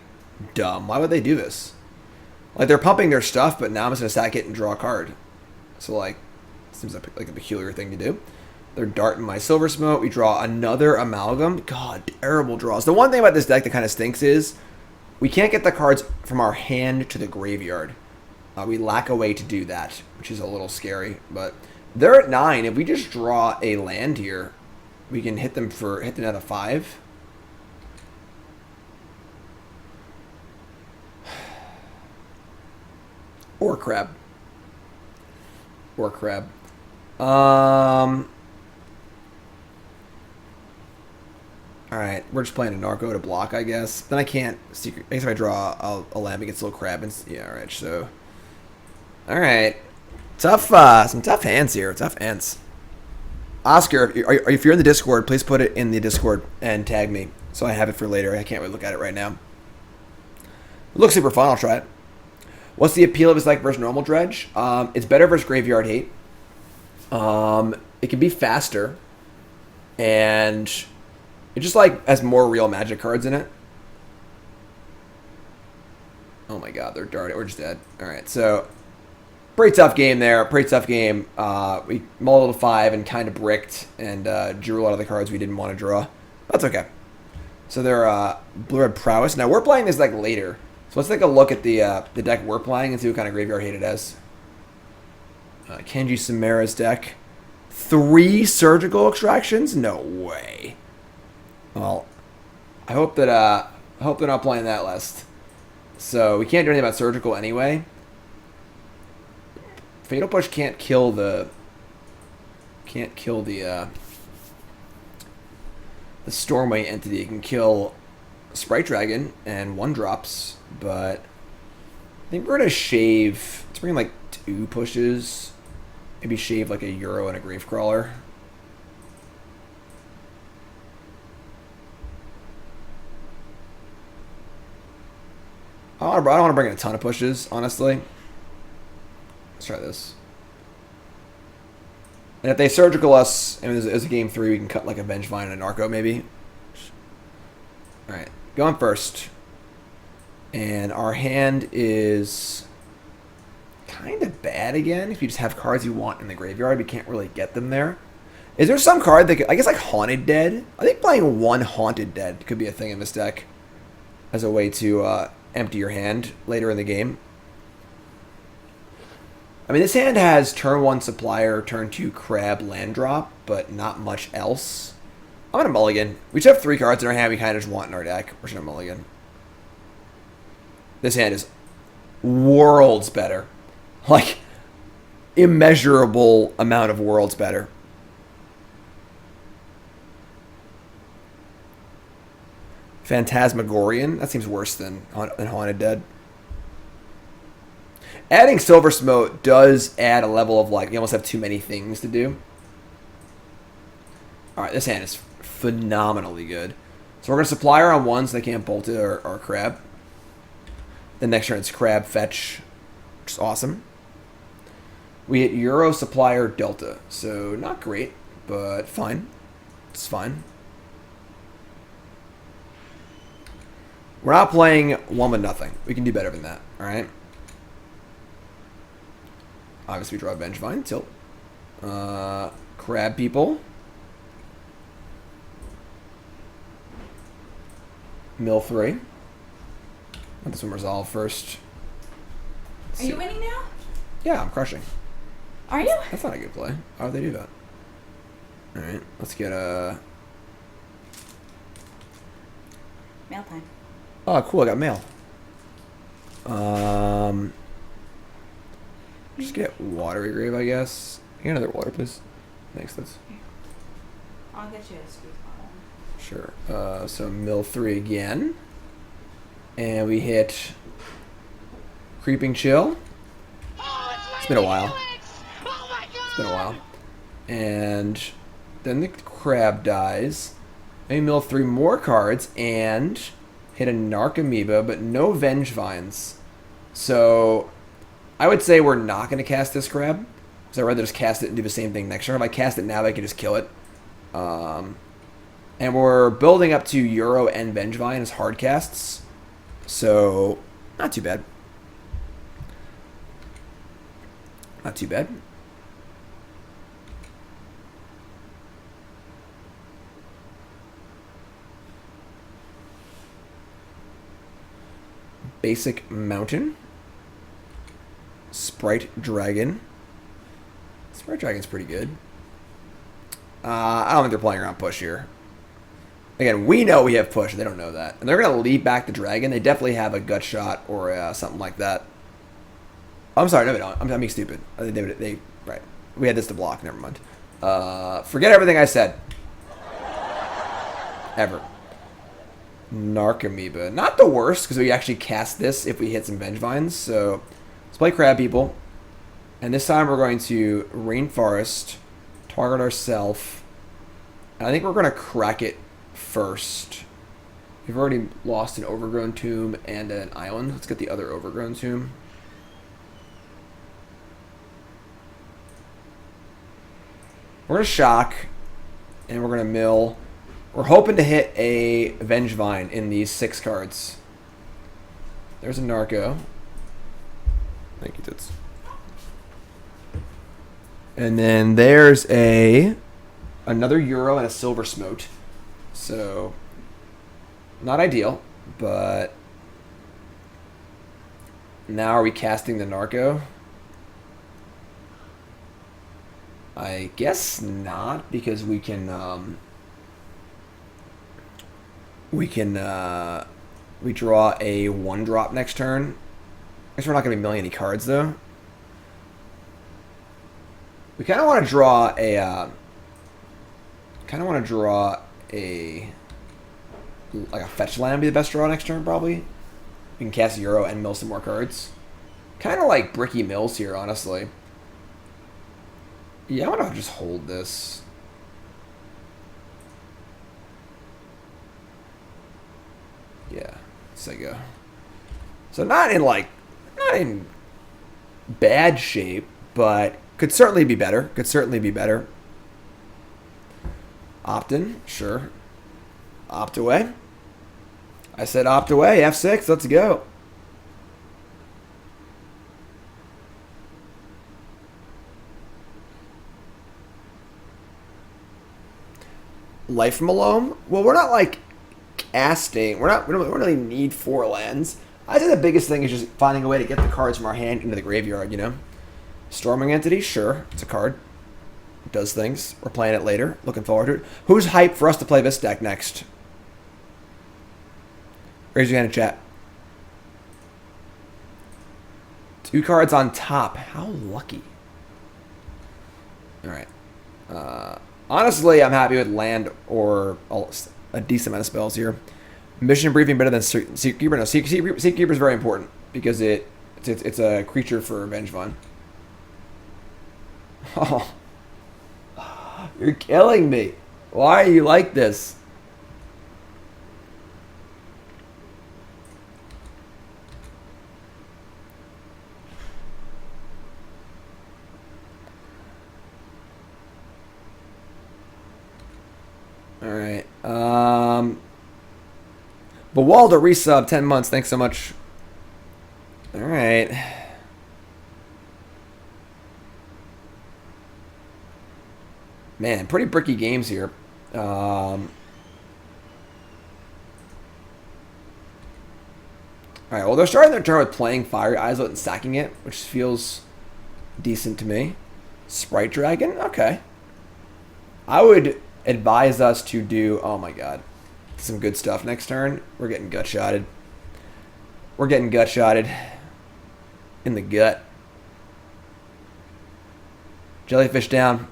dumb. Why would they do this? Like, they're pumping their stuff, but now I'm just going to stack it and draw a card. So, like, seems like a peculiar thing to do. They're darting my Silversmote. We draw another Amalgam. God, terrible draws. The one thing about this deck that kind of stinks is we can't get the cards from our hand to the graveyard. We lack a way to do that, which is a little scary. But they're at 9. If we just draw a land here, we can hit them at a 5. Or Crab. Or Crab. Alright, we're just playing a Narco to block, I guess. Then I can't secret. I guess if I draw a land against a little Crab. And, yeah, alright, so. Alright. Tough, some tough hands here. Tough hands. Oscar, if you're in the Discord, please put it in the Discord and tag me so I have it for later. I can't really look at it right now. It looks super fun. I'll try it. What's the appeal of this deck versus normal Dredge? It's better versus Graveyard Hate. It can be faster. And it just like has more real Magic cards in it. Oh my god, they're darting. We're just dead. Alright, so pretty tough game there. Pretty tough game. We mulled to 5 and kind of bricked and drew a lot of the cards we didn't want to draw. That's okay. So they're Blue-Red Prowess. Now we're playing this deck later. So let's take a look at the deck we're playing and see what kind of graveyard hate it has. Kenji Samara's deck. 3 surgical extractions? No way. Well, I hope that they're not playing that list. So we can't do anything about surgical anyway. Fatal Push can't kill the Stormway entity. It can kill Sprite Dragon and 1-drops, but I think we're gonna shave. Let's bring like 2 pushes. Maybe shave like a Euro and a Gravecrawler. I don't want to bring in a ton of pushes, honestly. Let's try this. And if they surgical us, and as a game 3, we can cut like a Vengevine and a Narco, maybe. Alright, going first. And our hand is kind of bad again if you just have cards you want in the graveyard. You can't really get them there. Is there some card that I guess like Haunted Dead? I think playing one Haunted Dead could be a thing in this deck as a way to empty your hand later in the game. I mean, this hand has turn 1 Supplier, turn 2 Crab land drop, but not much else. I'm going to mulligan. We just have 3 cards in our hand we kind of just want in our deck. We're just going to mulligan. This hand is worlds better. Like, immeasurable amount of worlds better. Phantasmagorian. That seems worse than Haunted Dead. Adding Silversmote does add a level of, like, you almost have too many things to do. Alright, this hand is phenomenally good. So we're going to Supplier on 1 so they can't bolt it or Crab. Then next turn it's Crab, Fetch, which is awesome. We hit Euro, Supplier, Delta. So not great, but fine. It's fine. We're not playing 1 with nothing. We can do better than that, alright? Obviously, we draw Vengevine, tilt. Crab people. Mill 3. Let this one resolve first. Are you winning now? Yeah, I'm crushing. Are you? That's not a good play. How would they do that? Alright, let's get a... Mail time. Oh, cool, I got mail. Just get Watery Grave, I guess. Get another water, please. Thanks, that's... I'll get you a squeeze bottle. Sure. So mill 3 again. And we hit Creeping Chill. It's been a while. It's been a while. And then the Crab dies. Maybe mill 3 more cards and hit a Narcomoeba, but no Vengevines. So I would say we're not going to cast this Crab. Because I'd rather just cast it and do the same thing next turn. If I cast it now, I can just kill it. And we're building up to Euro and Vengevine as hard casts. So, not too bad. Not too bad. Basic Mountain. Sprite Dragon. Sprite Dragon's pretty good. I don't think they're playing around push here. Again, we know we have push. They don't know that. And they're going to lead back the dragon. They definitely have a gut shot or something like that. I'm sorry. No, they don't. I'm being stupid. Right. We had this to block. Never mind. Forget everything I said. Ever. Narcomoeba. Not the worst, because we actually cast this if we hit some Vengevines. So, let's play Crab People. And this time we're going to Rainforest, target ourselves. And I think we're going to crack it first. We've already lost an Overgrown Tomb and an island. Let's get the other Overgrown Tomb. We're going to shock, and we're going to mill. We're hoping to hit a Vengevine in these 6 cards. There's a Narco. Thank you, Tits. And then there's another Euro and a Silversmote. So, not ideal, but now are we casting the Narco? I guess not, because we can we draw a 1-drop next turn. I guess we're not going to be milling any cards, though. We kind of want to draw like a fetch land be the best draw next turn, probably. We can cast Euro and mill some more cards. Kind of like Bricky Mills here, honestly. Yeah, I'm going to just hold this. Yeah, Sega. So not in bad shape, but could certainly be better. Could certainly be better. Opt-in, sure. Opt away. I said opt away. F6, let's go. Life from Malone? Well, we're not like casting. We don't really need 4 lands. I think the biggest thing is just finding a way to get the cards from our hand into the graveyard, you know? Storming Entity, sure. It's a card. It does things. We're playing it later. Looking forward to it. Who's hyped for us to play this deck next? Raise your hand in chat. 2 cards on top. How lucky. Alright. Honestly, I'm happy with land or a decent amount of spells here. Mission Briefing better than Secretkeeper. No, Secretkeeper is very important because it's a creature for Vengevine. Oh. You're killing me. Why are you like this? Alright. Bawalda resub 10 months. Thanks so much. Alright. Man, pretty bricky games here. Alright, well, they're starting their turn with playing Fiery Islet and sacking it, which feels decent to me. Sprite Dragon? Okay. I would advise us to do, oh my god, some good stuff next turn. We're getting gut-shotted. We're getting gut-shotted. In the gut. Jellyfish down.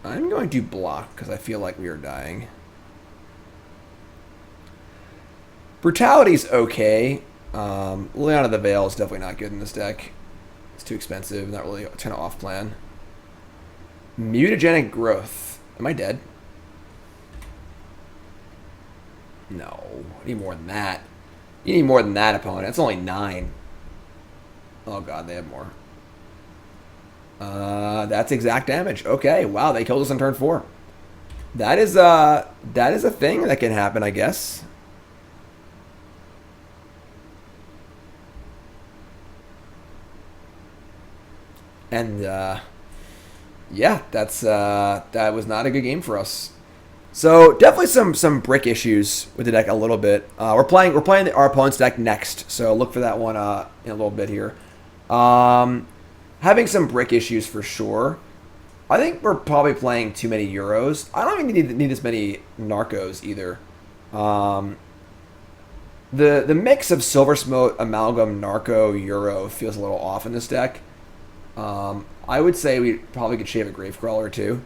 I'm going to block because I feel like we are dying. Brutality's okay. Leon of the Veil is definitely not good in this deck. It's too expensive. Not really kind of off plan. Mutagenic Growth. Am I dead? No. I need more than that. You need more than that, opponent. It's only 9. Oh god, they have more. That's exact damage. Okay, wow, they killed us on turn 4. That is a thing that can happen, I guess. And yeah, that was not a good game for us. So definitely some brick issues with the deck a little bit. We're playing our opponent's deck next, so look for that one in a little bit here. Having some brick issues for sure. I think we're probably playing too many Euros. I don't even need as many Narcos either. The mix of Silversmote, Amalgam, Narco, Euro feels a little off in this deck. I would say we probably could shave a Gravecrawler too.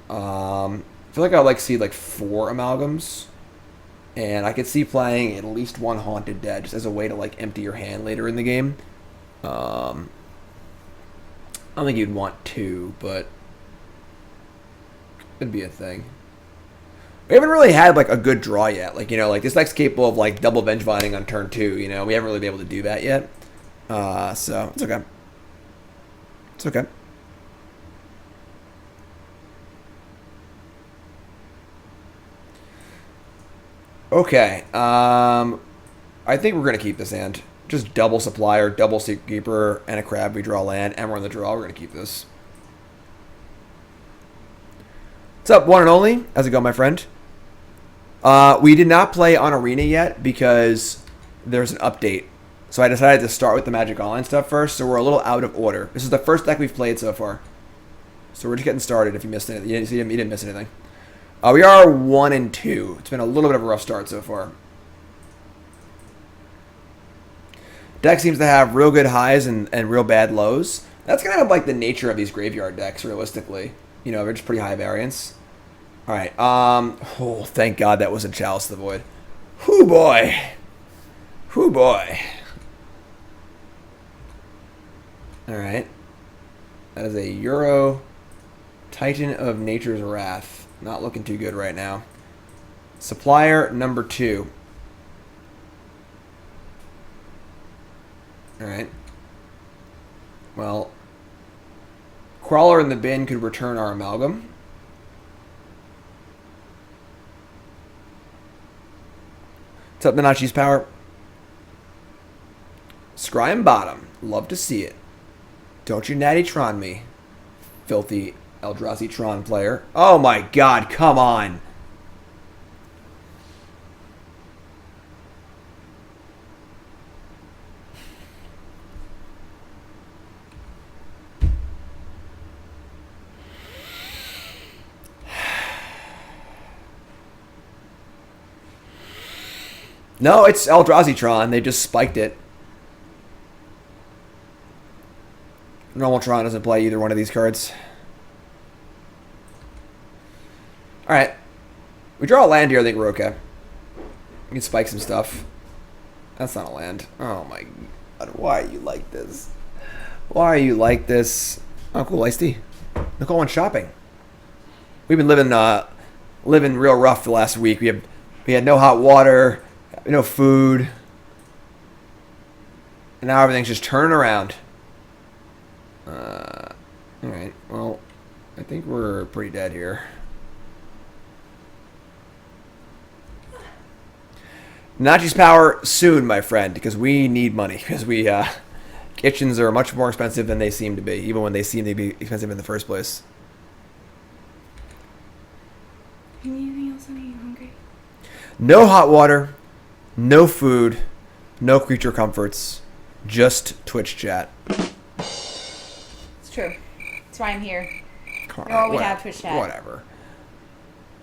I feel like I would like to see like 4 Amalgams. And I could see playing at least 1 Haunted Dead just as a way to like empty your hand later in the game. I don't think you'd want 2, but could be a thing. We haven't really had like a good draw yet. Like, you know, like this deck's capable of like double Vengevining on turn 2, you know. We haven't really been able to do that yet. So it's okay. It's okay. Okay. I think we're going to keep this hand. Just double Supplier, double Secretkeeper, and a Crab. We draw land, and we're on the draw. We're going to keep this. What's up, one and only? How's it going, my friend? We did not play on Arena yet because there's an update. So I decided to start with the Magic Online stuff first, so we're a little out of order. This is the first deck we've played so far. So we're just getting started if you missed anything. You didn't miss anything. We are 1-2. It's been a little bit of a rough start so far. Deck seems to have real good highs and real bad lows. That's kind of like the nature of these graveyard decks, realistically. You know, they're just pretty high variance. Alright, oh, thank God that wasn't Chalice of the Void. Whoo boy. Whoo boy. Alright. That is a Euro Titan of Nature's Wrath. Not looking too good right now. Supplier number 2. Alright. Well, Crawler in the bin could return our Amalgam. What's up, Nanachi's Power? Scry and Bottom. Love to see it. Don't you natty Tron me. filthy Eldrazi Tron player. Oh my god, come on. No, it's Eldrazi Tron. They just spiked it. Normal Tron doesn't play either one of these cards. Alright. We draw a land here, I think we're okay. We can spike some stuff. That's not a land. Oh my god. Why are you like this? Why are you like this? Oh, cool. Iced tea. Nicole went shopping. We've been living real rough the last week. We had no hot water, no food. And now everything's just turning around. Alright, well, I think we're pretty dead here. Nachi's power soon, my friend, because we need money. Because kitchens are much more expensive than they seem to be, even when they seem to be expensive in the first place. You need anything else? Are you hungry? No hot water, no food, no creature comforts, just Twitch chat. It's true. That's why I'm here. Right, we have Twitch chat. Whatever.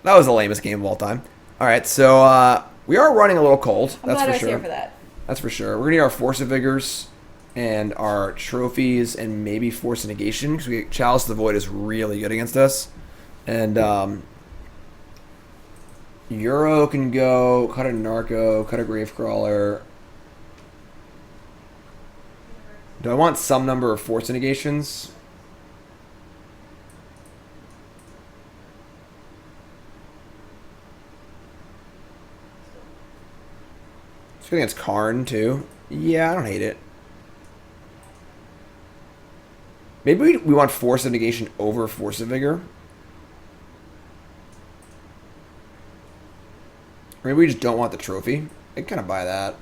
That was the lamest game of all time. Alright, so we are running a little cold. I'm that's glad for I was sure. here for that. That's for sure. We're going to need our Force of Vigors and our trophies and maybe Force of Negation because Chalice of the Void is really good against us. And Euro can go, cut a Narco, cut a Gravecrawler. Do I want some number of Force of Negations? I think it's Karn too. Yeah, I don't hate it. Maybe we want Force of Negation over Force of Vigor. Or maybe we just don't want the trophy. I can kind of buy that.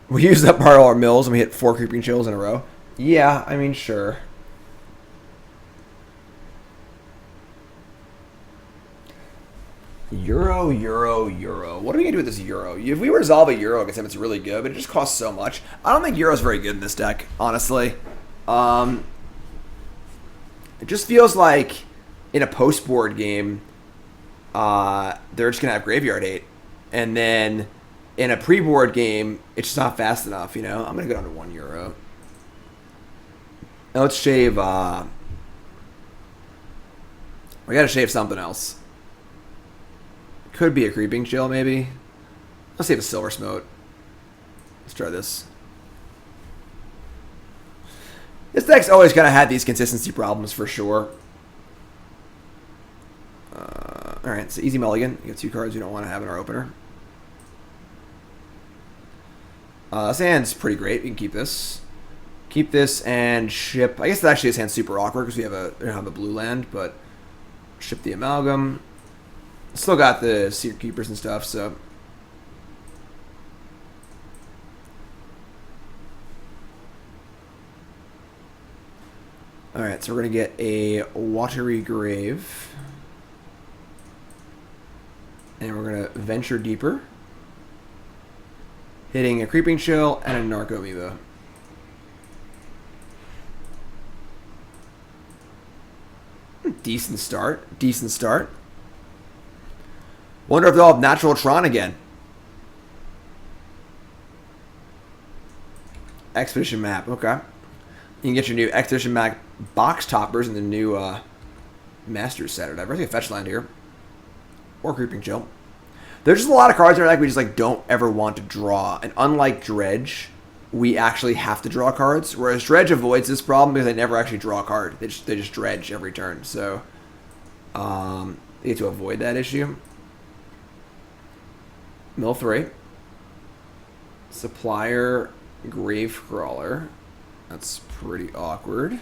We used up part of our mills and we hit 4 Creeping Chills in a row. Yeah, I mean, sure. Euro. What are we going to do with this Euro? If we resolve a Euro against him, it's really good, but it just costs so much. I don't think Euro's very good in this deck, honestly. It just feels like in a post-board game, they're just going to have Graveyard Hate. And then in a pre-board game, it's just not fast enough, you know? I'm going to go down to 1 Euro. Now let's shave... we got to shave something else. Could be a Creeping Chill, maybe. Let's save a Silversmote. Let's try this. This deck's always kind of had these consistency problems for sure. Alright, so easy mulligan. You have 2 cards we don't want to have in our opener. This hand's pretty great. We can keep this. Keep this and ship. I guess actually this hand's super awkward because we don't have a blue land, but ship the Amalgam. Still got the Secret Keepers and stuff, so. Alright, so we're going to get a Watery Grave. And we're going to venture deeper. Hitting a Creeping Chill and a Narcomoeba. Decent start. Decent start. Wonder if they'll have Natural Tron again. Expedition map. Okay. You can get your new Expedition map box toppers in the new Masters set or whatever. I think a fetch land here. Or Creeping Chill. There's just a lot of cards in our deck we just like don't ever want to draw. And unlike Dredge, we actually have to draw cards. Whereas Dredge avoids this problem because they never actually draw a card. They just dredge every turn. So they get to avoid that issue. Mill 3. Supplier, Gravecrawler. That's pretty awkward.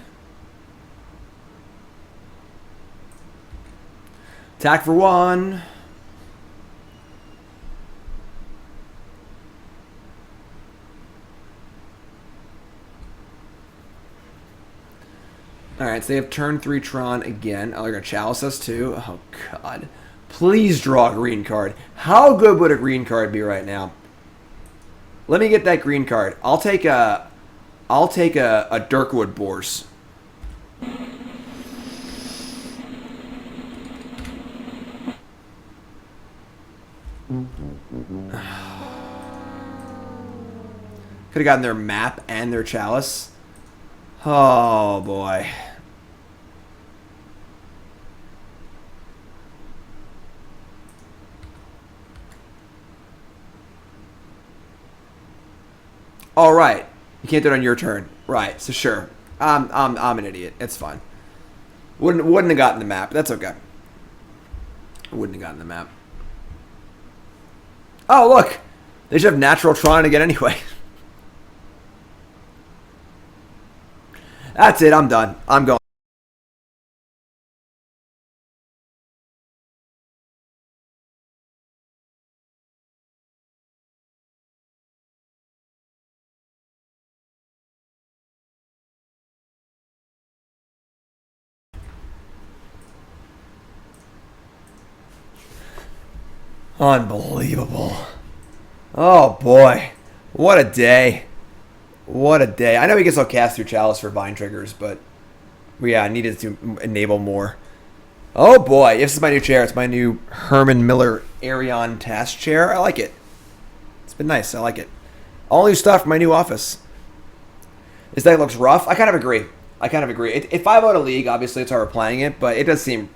Attack for 1. Alright, so they have turn 3 Tron again. Oh, they're going to chalice us too. Oh, God. Please draw a green card. How good would a green card be right now? Let me get that green card. I'll take a Dirkwood Boars. Could have gotten their map and their chalice. Oh, boy. All right. You can't do it on your turn. Right, so sure. I'm an idiot. It's fine. Wouldn't have gotten the map. That's okay. Wouldn't have gotten the map. Oh, look. They should have natural Tron again anyway. That's it. I'm done. I'm going. Unbelievable. Oh, boy. What a day. What a day. I know we can still cast through Chalice for Vine triggers, but I needed to enable more. Oh, boy. This is my new chair. It's my new Herman Miller Arion task chair. I like it. It's been nice. I like it. All new stuff for my new office. This deck looks rough. I kind of agree. If I vote a league, obviously it's how we're playing it, but it doesn't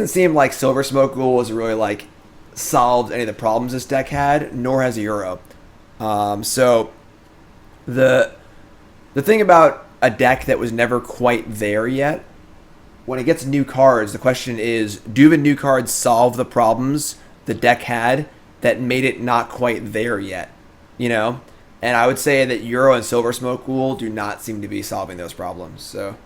seem like Silversmote Ghoul was really like solved any of the problems this deck had, nor has Euro. So the thing about a deck that was never quite there yet, when it gets new cards, the question is, do the new cards solve the problems the deck had that made it not quite there yet? You know? And I would say that Euro and Silversmote Ghoul do not seem to be solving those problems. So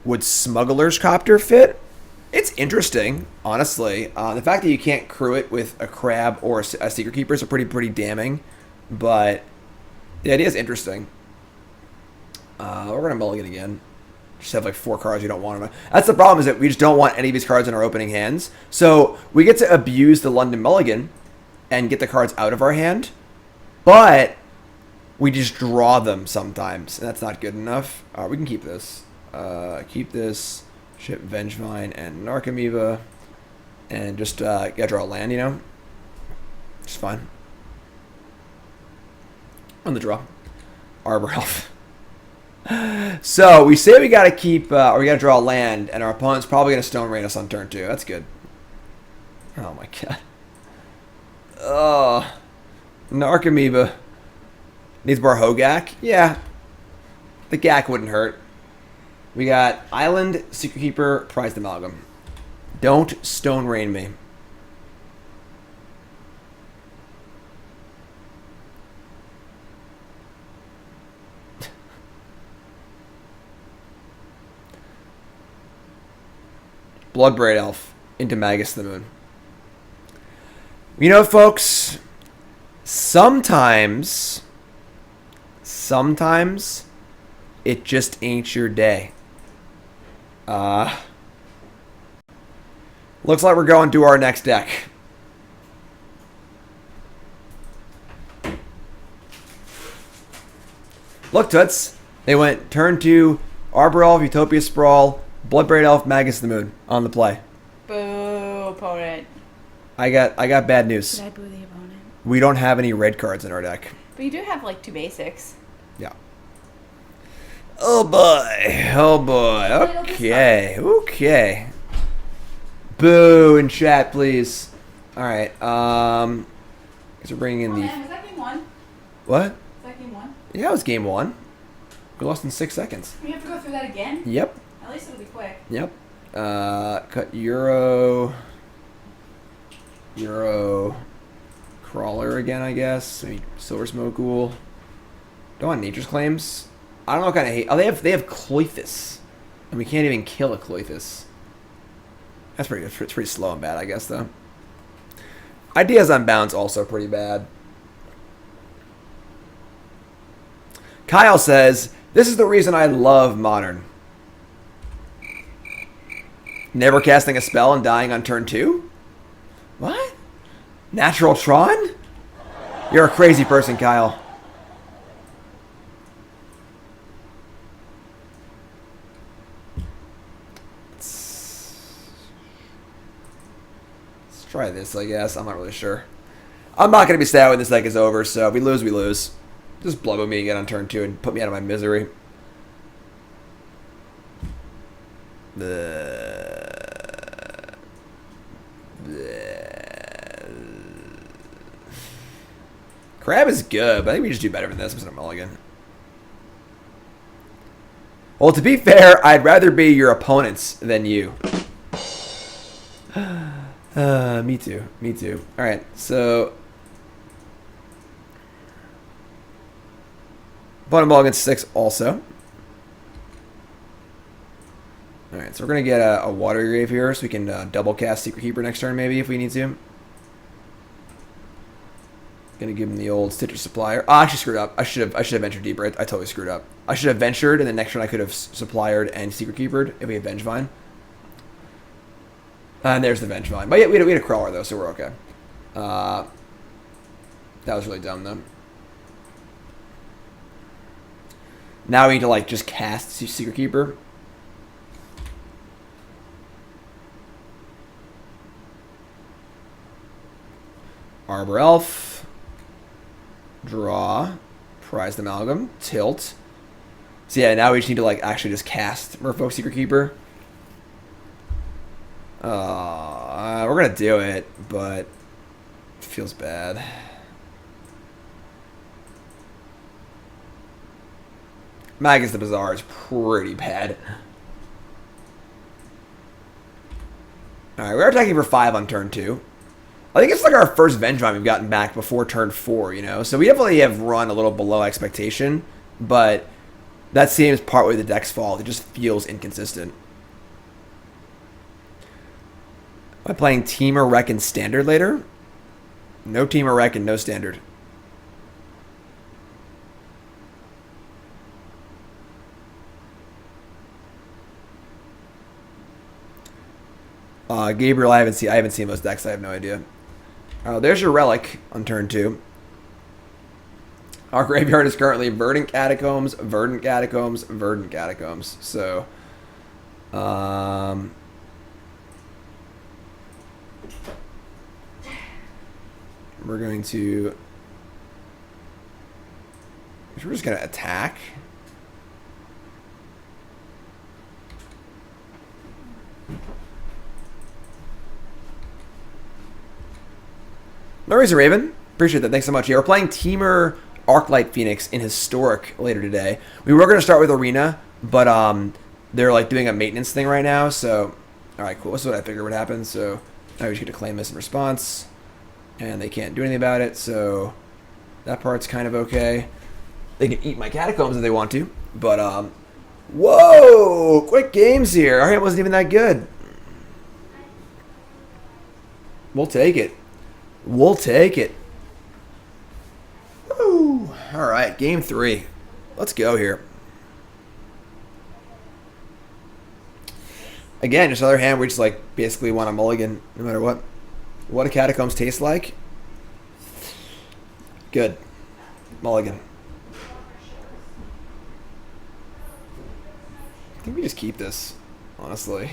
would Smuggler's Copter fit? It's interesting, honestly. The fact that you can't crew it with a Crab or a Secret Keeper is pretty damning. But the idea is interesting. We're going to mulligan again. Just have like 4 cards you don't want them. That's the problem, is that we just don't want any of these cards in our opening hands. So we get to abuse the London Mulligan and get the cards out of our hand. But we just draw them sometimes, and that's not good enough. We can keep this. Keep this. Ship Vengevine and Narcomoeba. And just gotta draw a land, you know? Just fine. On the draw. Arbor Elf. So we say we gotta keep, or we gotta draw a land, and our opponent's probably gonna Stone Rain us on turn 2. That's good. Oh my god. Oh. Narcomoeba. Needs more Hogak? Yeah. The Gak wouldn't hurt. We got Island, Secret Keeper, Prized Amalgam. Don't Stone Rain me. Bloodbraid Elf into Magus the Moon. You know, folks, sometimes it just ain't your day. Looks like we're going to our next deck. Look, Toots. They went turn 2, Arbor Elf, Utopia Sprawl, Bloodbraid Elf, Magus the Moon on the play. Boo, opponent. I got bad news. Did I boo the opponent? We don't have any red cards in our deck. But you do have like 2 basics. Yeah. Oh boy. Oh boy. Okay. Okay. Boo in chat, please. Alright. Guess we're bringing in the... Was that game 1? What? Was that game 1? Yeah, it was game 1. We lost in 6 seconds. We have to go through that again? Yep. At least it'll be quick. Yep. Cut Euro Crawler again, I guess. Maybe Silversmote Ghoul. Don't want Nature's Claims. I don't know what kind of hate. Oh, they have Cloythus. And we can't even kill a Cloythus. That's pretty good. It's pretty slow and bad, I guess, though. Ideas on Bounce also pretty bad. Kyle says, this is the reason I love Modern. Never casting a spell and dying on turn 2? What? Natural Tron? You're a crazy person, Kyle. Let's try this, I guess. I'm not really sure. I'm not going to be sad when this deck is over, so if we lose, we lose. Just blood me again on turn 2 and put me out of my misery. Crab is good, but I think we just do better than this. I'm just a mulligan. Well, to be fair, I'd rather be your opponents than you. Me too. Me too. All right, so bottom mulligan 6 also. All right, so we're gonna get a Watery Grave here, so we can double cast Secretkeeper next turn, maybe if we need to. Gonna give him the old Stitcher Supplier. Oh, I actually screwed up. I should have ventured deeper. I totally screwed up. I should have ventured, and then next turn I could have Suppliered and Secretkeepered if we had Vengevine. And there's the Vengevine. But yeah, we had a Crawler though, so we're okay. That was really dumb though. Now we need to like just cast Secretkeeper. Arbor Elf. Draw. Prized Amalgam. Tilt. So yeah, now we just need to like actually just cast Merfolk Secretkeeper. We're gonna do it, but it feels bad. Magus the Bazaar is pretty bad. Alright, we're attacking for 5 on turn 2. I think it's like our first Vengevine we've gotten back before turn 4, you know? So we definitely have run a little below expectation, but that seems partly the deck's fault. It just feels inconsistent. Am I playing Team or Wreck in Standard later? No Team or Wreck and no Standard. Gabriel, I haven't seen those decks. I have no idea. There's your Relic on turn 2. Our graveyard is currently Verdant Catacombs, Verdant Catacombs, Verdant Catacombs. So, we're going to... We're just going to attack. No reason, Raven. Appreciate that. Thanks so much. Yeah, we're playing Teamer Arclight Phoenix in Historic later today. We were going to start with Arena, but they're like doing a maintenance thing right now. So, all right, cool. This is what I figured would happen. So now we just get to claim this in response, and they can't do anything about it. So that part's kind of okay. They can eat my Catacombs if they want to, but whoa, quick games here. Our hand wasn't even that good. We'll take it. We'll take it. Woo. All right, game 3. Let's go here. Again, just another hand we just like basically want a mulligan no matter what. What do Catacombs taste like? Good. Mulligan. I think we just keep this, honestly.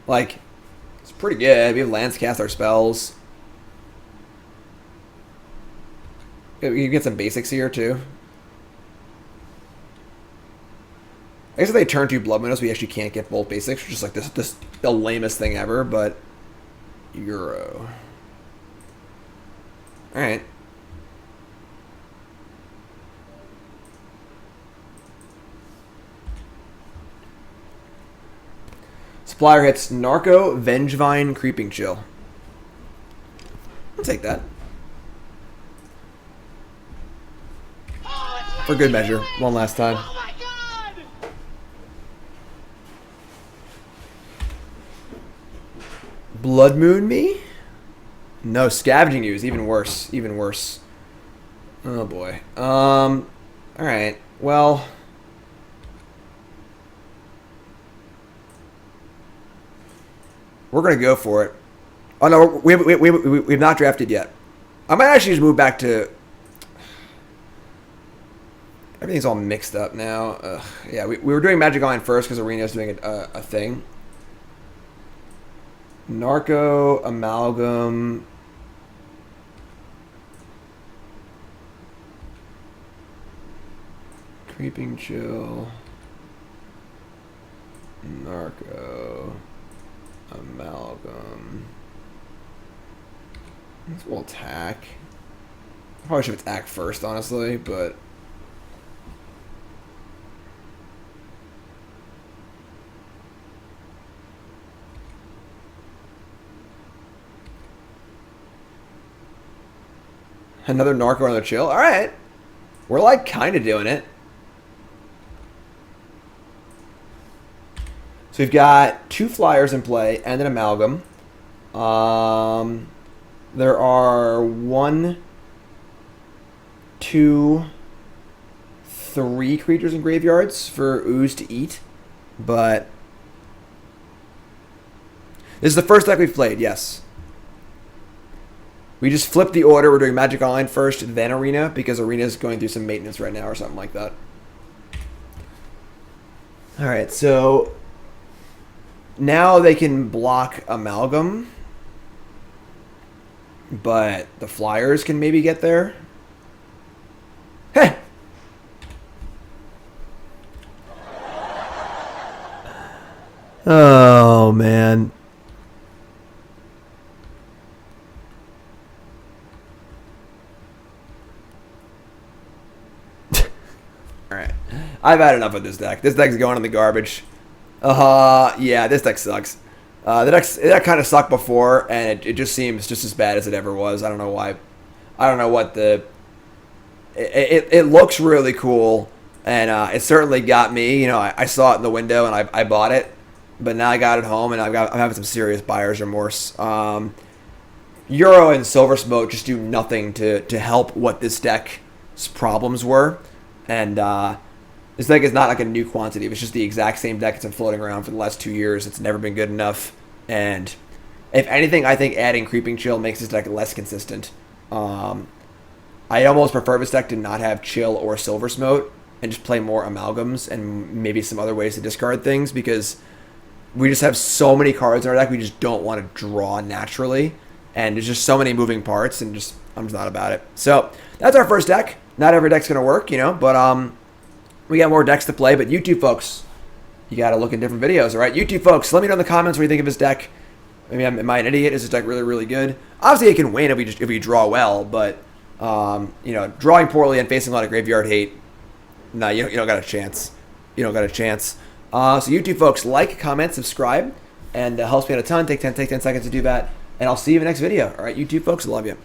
Like, it's pretty good. We have lands cast our spells. We can get some basics here, too. I guess if they turn 2 Blood Moons, we actually can't get both basics. Just like this the lamest thing ever, but... Euro. Alright. Supplier hits Narco, Vengevine, Creeping Chill. I'll take that. For good measure. One last time. Oh my god! Blood Moon me? No, Scavenging You is even worse. Even worse. Oh boy. Alright. Well. We're gonna go for it. Oh no, we've not drafted yet. I might actually just move back to. Everything's all mixed up now. Ugh. Yeah, we were doing Magic Online first because Arena's doing a thing. Narco, Amalgam. Creeping Chill. Narco. Amalgam. We'll attack. I probably should attack first, honestly, but. Another Narco, another Chill. All right. We're like kind of doing it. So we've got 2 flyers in play and an Amalgam. There are 1, 2, 3 creatures in graveyards for Ooze to eat. But this is the first deck we've played, yes. We just flipped the order. We're doing Magic Online first, then Arena, because Arena's going through some maintenance right now or something like that. Alright, so now they can block Amalgam, but the Flyers can maybe get there. Hey! Oh, man. Alright. I've had enough of this deck. This deck's going in the garbage. Yeah, this deck sucks. The deck kind of sucked before, and it just seems just as bad as it ever was. I don't know why. I don't know what the... It looks really cool, and it certainly got me. You know, I saw it in the window, and I bought it. But now I got it home, and I'm having some serious buyer's remorse. Euro and Silversmote just do nothing to help what this deck's problems were. And this deck is not like a new quantity. It's just the exact same deck that's been floating around for the last 2 years. It's never been good enough. And if anything, I think adding Creeping Chill makes this deck less consistent. I almost prefer this deck to not have Chill or Silversmote and just play more Amalgams and maybe some other ways to discard things, because we just have so many cards in our deck we just don't want to draw naturally. And there's just so many moving parts, and I'm just not about it. So that's our first deck. Not every deck's going to work, you know, but we got more decks to play. But you two folks, you got to look at different videos, all right? You two folks, let me know in the comments what you think of this deck. Maybe am I an idiot? Is this deck really, really good? Obviously, it can win if we draw well, but, you know, drawing poorly and facing a lot of graveyard hate, no, you don't got a chance. You don't got a chance. So you two folks, like, comment, subscribe, and helps me out a ton. Take 10 seconds to do that. And I'll see you in the next video. All right, you two folks, love you.